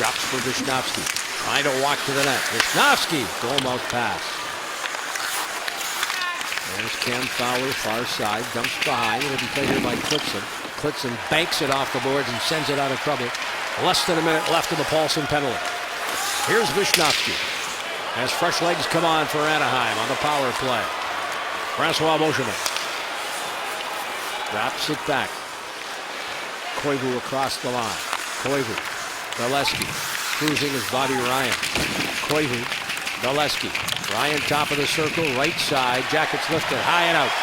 Drops for Wishnowski. Trying to walk to the net. Wishnowski. Goal-mouth pass. There's Cam Fowler, far side. Dumps behind. It'll be played here by Klitzen. Klitzen banks it off the boards and sends it out of trouble. Less than a minute left of the Paulson penalty. Here's Wishnowski. As fresh legs come on for Anaheim on the power play. Francois Beauchemin. Drops it back. Koivu across the line. Koivu. Valesky cruising his body Ryan. Koivu, Valesky. Ryan top of the circle, right side. Jackets lifted high and out.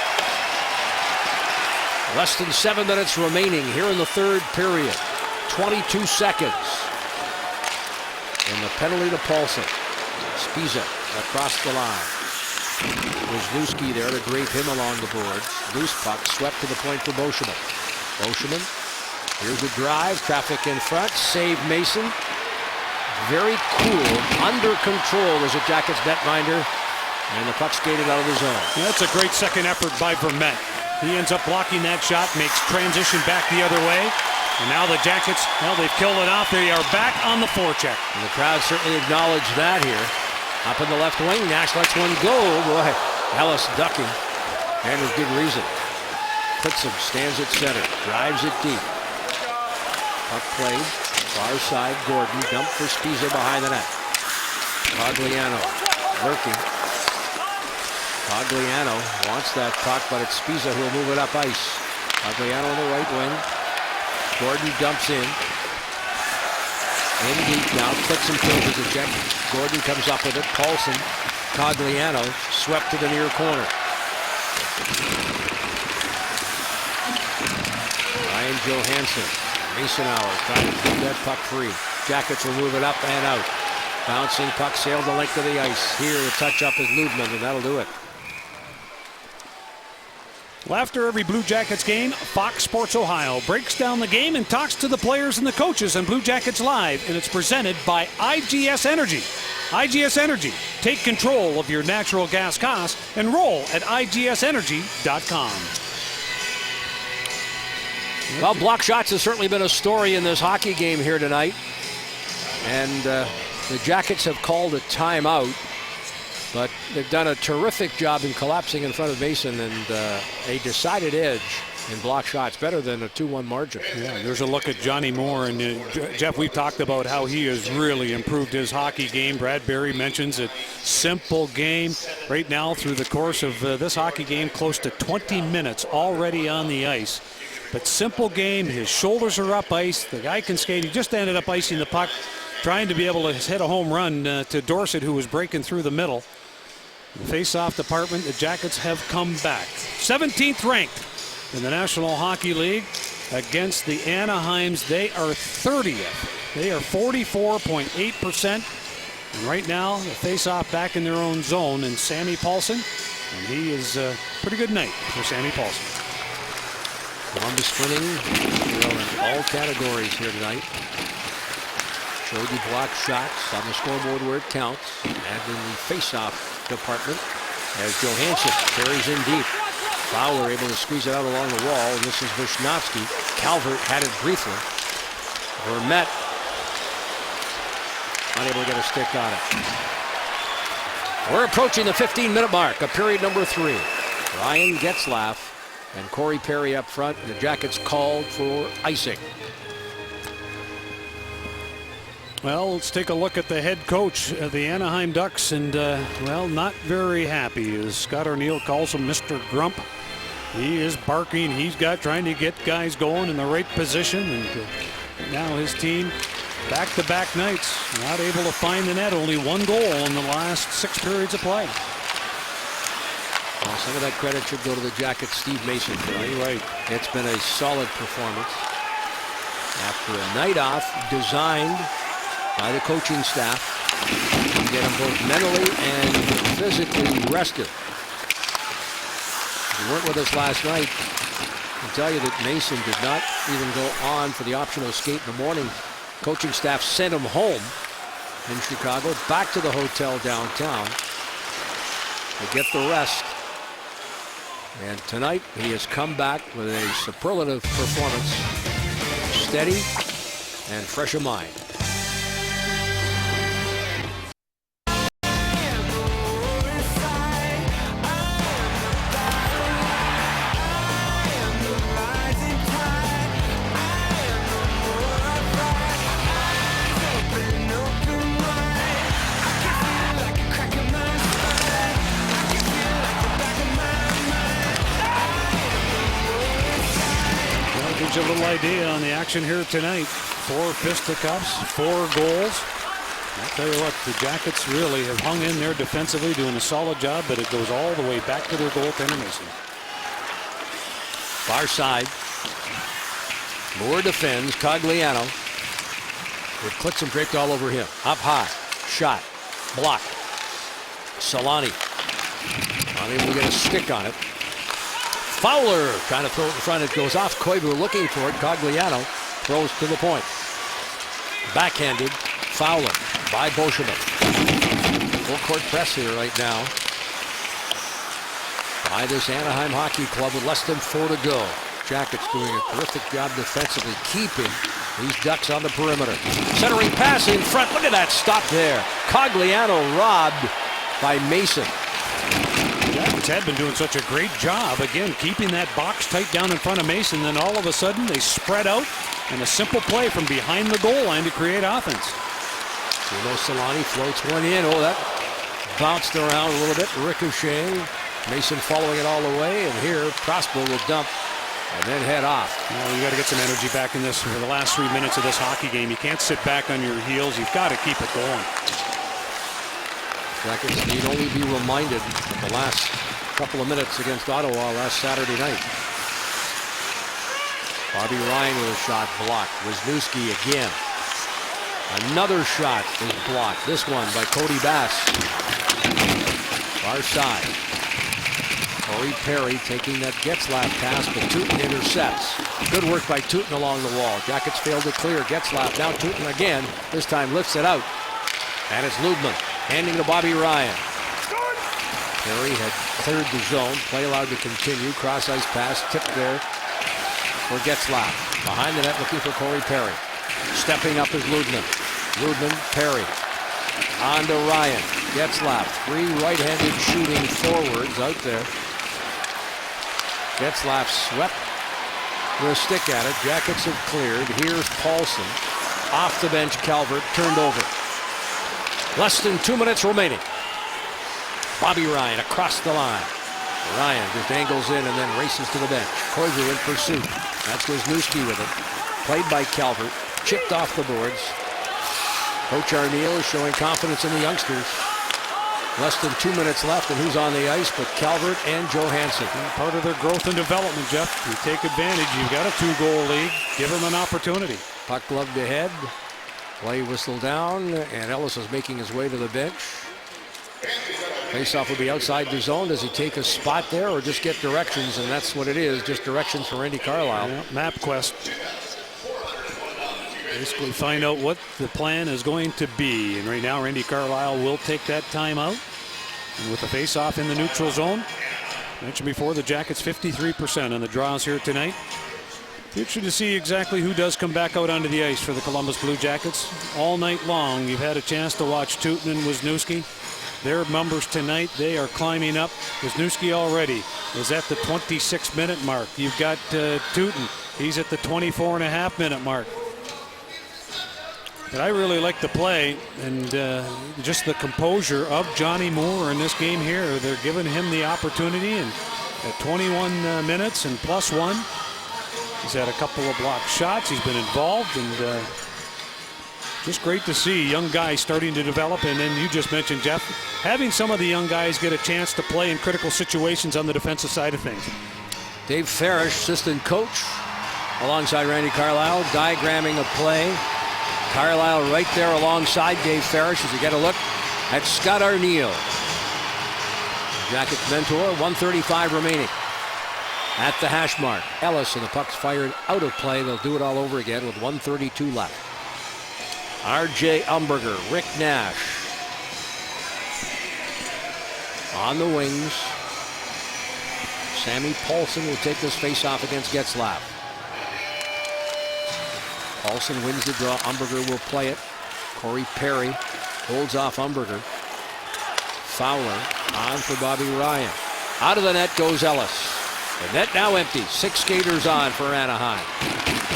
Less than 7 minutes remaining here in the 3rd period. 22 seconds. And the penalty to Paulson. Spiza across the line. Wisniewski there to drape him along the boards. Loose puck swept to the point for Beauchemin. Beauchemin. Here's a drive, traffic in front, save Mason. Very cool, under control as a Jackets netminder, and the puck skated out of the zone. Yeah, that's a great second effort by Vermette. He ends up blocking that shot, makes transition back the other way, and now the Jackets, well, they've killed it off. They are back on the forecheck. And the crowd certainly acknowledged that here. Up in the left wing, Nash lets one go. Boy, Ellis ducking, and with good reason. Klitzen stands at center, drives it deep. Puck played, far side, Gordon, dump for Spiza behind the net. Cogliano lurking. Cogliano wants that puck, but it's Spiza who will move it up ice. Cogliano on the right wing. Gordon dumps in. In deep now, Klitzen kills his eject. Gordon comes up with it. Paulson, Cogliano, swept to the near corner. Ryan Johansson. Eisenhower trying to keep that puck free. Jackets will move it up and out. Bouncing puck sailed the length of the ice. Here the touch up is Ludman, and that'll do it. Well, after every Blue Jackets game, Fox Sports Ohio breaks down the game and talks to the players and the coaches on Blue Jackets Live, and it's presented by IGS Energy. IGS Energy. Take control of your natural gas costs. Enroll at IGSenergy.com. Well, block shots has certainly been a story in this hockey game here tonight. And the Jackets have called a timeout, but they've done a terrific job in collapsing in front of Mason, and a decided edge in block shots, better than a 2-1 margin. Yeah, there's a look at Johnny Moore, and Jeff, we've talked about how he has really improved his hockey game. Brad Berry mentions it. Simple game right now through the course of this hockey game, close to 20 minutes already on the ice. But simple game, his shoulders are up ice, the guy can skate. He just ended up icing the puck, trying to be able to hit a home run to Dorsett, who was breaking through the middle. The face-off department, the Jackets have come back. 17th ranked in the National Hockey League against the Anaheims. They are 30th They are 44.8%. And right now, the face-off back in their own zone, and Sammy Paulson. And he is a pretty good night for Sammy Paulson. Columbus winning in all categories here tonight. Showed you blocked shots on the scoreboard where it counts. And in the face-off department, as Johansson carries in deep. Fowler able to squeeze it out along the wall. And this is Vishnowsky. Calvert had it briefly. Vermette unable to get a stick on it. We're approaching the 15-minute mark of period number 3. Ryan Getzlaf and Corey Perry up front. The Jackets called for icing. Well, let's take a look at the head coach of the Anaheim Ducks, and well, not very happy, as Scott O'Neill calls him Mr. Grump. He is barking. He's trying to get guys going in the right position, and now his team back-to-back nights not able to find the net. Only 1 goal in the last 6 periods of play. Well, some of that credit should go to the Jackets' Steve Mason tonight. Right. It's been a solid performance after a night off designed by the coaching staff to get them both mentally and physically rested. If you weren't with us last night, I can tell you that Mason did not even go on for the optional skate in the morning. Coaching staff sent him home in Chicago, back to the hotel downtown to get the rest. And tonight he has come back with a superlative performance, steady and fresh of mind. Gives you a little idea on the action here tonight. 4 fisticuffs, 4 goals. I'll tell you what, the Jackets really have hung in there defensively, doing a solid job, but it goes all the way back to their goaltender Mason. Far side. Moore defends. Cogliano with Klitzen draped all over him. Up high. Shot. Block. Solani unable to get a stick on it. Fowler trying to throw it in front. It goes off. Koivu looking for it. Cogliano throws to the point. Backhanded. Fowler by Bolshevik. Full court press here right now by this Anaheim Hockey Club with less than 4 to go. Jackets doing a terrific job defensively, keeping these Ducks on the perimeter. Centering pass in front. Look at that stop there. Cogliano robbed by Mason. Jackets had been doing such a great job, again, keeping that box tight down in front of Mason. Then all of a sudden they spread out, and a simple play from behind the goal line to create offense. Bruno Solani floats one in. Oh, that bounced around a little bit. Ricochet. Mason following it all the way, and here Prosper will dump and then head off. Well, you got to get some energy back in this for the last 3 minutes of this hockey game. You can't sit back on your heels. You've got to keep it going. Jackets need only be reminded of the last couple of minutes against Ottawa last Saturday night. Bobby Ryan with a shot blocked. Wisniewski again. Another shot is blocked. This one by Cody Bass. Far side. Corey Perry taking that Getzlaf pass, but Tootin intercepts. Good work by Tootin along the wall. Jackets failed to clear. Getzlaf now Tootin again. This time lifts it out. And it's Lubman handing to Bobby Ryan. Perry had cleared the zone. Play allowed to continue. Cross ice pass tipped there for Getzlaf. Behind the net looking for Corey Perry. Stepping up is Lubman. Lubman, Perry. On to Ryan. Getzlaf. 3 right-handed shooting forwards out there. Getzlaf swept with a stick at it. Jackets have cleared. Here's Paulson. Off the bench, Calvert turned over. Less than 2 minutes remaining. Bobby Ryan across the line. Ryan just angles in and then races to the bench. Koivu in pursuit. That's Wisniewski with it. Played by Calvert. Chipped off the boards. Coach Arneal is showing confidence in the youngsters. Less than 2 minutes left, and who's on the ice but Calvert and Johansson. Part of their growth and development, Jeff. You take advantage. You've got a 2-goal lead. Give them an opportunity. Puck gloved ahead. Play whistle down, and Ellis is making his way to the bench. Faceoff will be outside the zone. Does he take a spot there or just get directions? And that's what it is, just directions for Randy Carlyle. Yeah, map quest. Basically find out what the plan is going to be. And right now, Randy Carlyle will take that timeout. And with the faceoff in the neutral zone, mentioned before, the Jackets 53% on the draws here tonight. Interesting to see exactly who does come back out onto the ice for the Columbus Blue Jackets. All night long, you've had a chance to watch Tootin and Wisniewski. Their numbers tonight, they are climbing up. Wisniewski already is at the 26-minute mark. You've got Tootin. He's at the 24.5-minute mark. But I really like the play and just the composure of Johnny Moore in this game here. They're giving him the opportunity, and at 21 minutes and +1, he's had a couple of blocked shots. He's been involved, and just great to see young guys starting to develop. And then you just mentioned, Jeff, having some of the young guys get a chance to play in critical situations on the defensive side of things. Dave Farish, assistant coach, alongside Randy Carlyle, diagramming a play. Carlyle right there alongside Dave Farish as you get a look at Scott Arneal. Jackets mentor, 1:35 remaining at the hash mark. Ellis, and the puck's fired out of play. They'll do it all over again with 1:32 left. R.J. Umberger, Rick Nash on the wings. Sammy Paulson will take this face-off against Getzlaf. Paulson wins the draw. Umberger will play it. Corey Perry holds off Umberger. Fowler on for Bobby Ryan. Out of the net goes Ellis. The net now empty. 6 skaters on for Anaheim.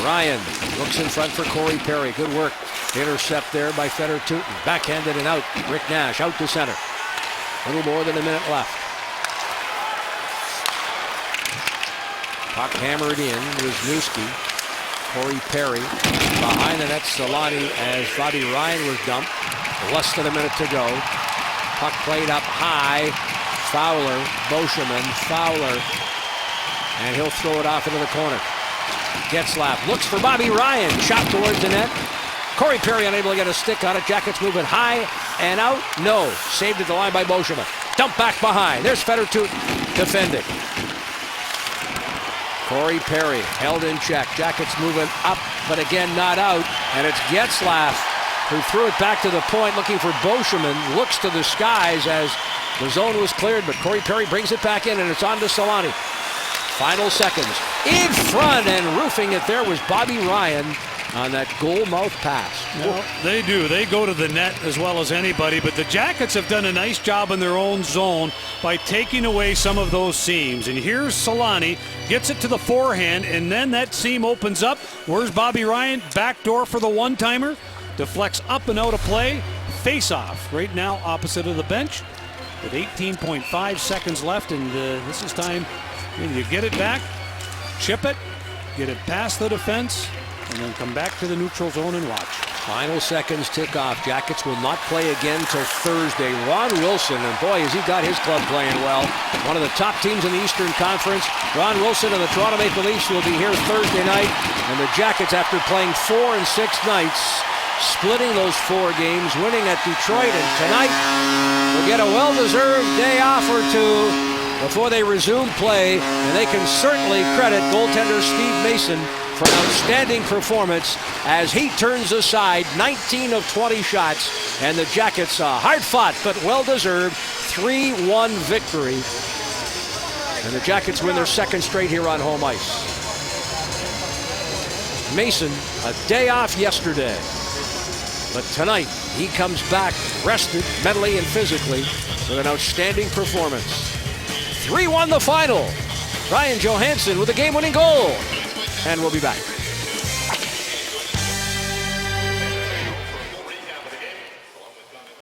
Ryan looks in front for Corey Perry. Good work. Intercept there by Feder Tootin. Backhanded and out. Rick Nash out to center. A little more than a minute left. Puck hammered in. Wisniewski. Corey Perry behind the net. Solani as Bobby Ryan was dumped. Less than a minute to go. Puck played up high. Fowler, Boscheman, Fowler, and he'll throw it off into the corner. Getzlaf looks for Bobby Ryan. Shot towards the net. Corey Perry unable to get a stick on it. Jackets moving high and out. No. Saved at the line by Boscheman. Dump back behind. There's Feder Tootin defending. Corey Perry held in check. Jackets moving up, but again not out. And it's Getzlaf who threw it back to the point looking for Boscheman. Looks to the skies as the zone was cleared, but Corey Perry brings it back in, and it's on to Solani. Final seconds. In front and roofing it there was Bobby Ryan on that goal mouth pass. Well, they do. They go to the net as well as anybody, but the Jackets have done a nice job in their own zone by taking away some of those seams. And here's Solani, gets it to the forehand, and then that seam opens up. Where's Bobby Ryan? Backdoor for the one-timer. Deflects up and out of play. Face-off right now opposite of the bench with 18.5 seconds left, and this is time. You get it back, chip it, get it past the defense, and then come back to the neutral zone and watch. Final seconds tick off. Jackets will not play again till Thursday. Ron Wilson, and boy, has he got his club playing well. One of the top teams in the Eastern Conference. Ron Wilson and the Toronto Maple Leafs will be here Thursday night. And the Jackets, after playing 4 and 6 nights, splitting those 4 games, winning at Detroit. And tonight, will get a well-deserved day off or two before they resume play. And they can certainly credit goaltender Steve Mason for an outstanding performance as he turns aside 19 of 20 shots, and the Jackets a hard-fought but well-deserved 3-1 victory. And the Jackets win their 2nd straight here on home ice. Mason, a day off yesterday, but tonight he comes back rested mentally and physically with an outstanding performance. 3-1 the final. Ryan Johansson with a game-winning goal. And we'll be back.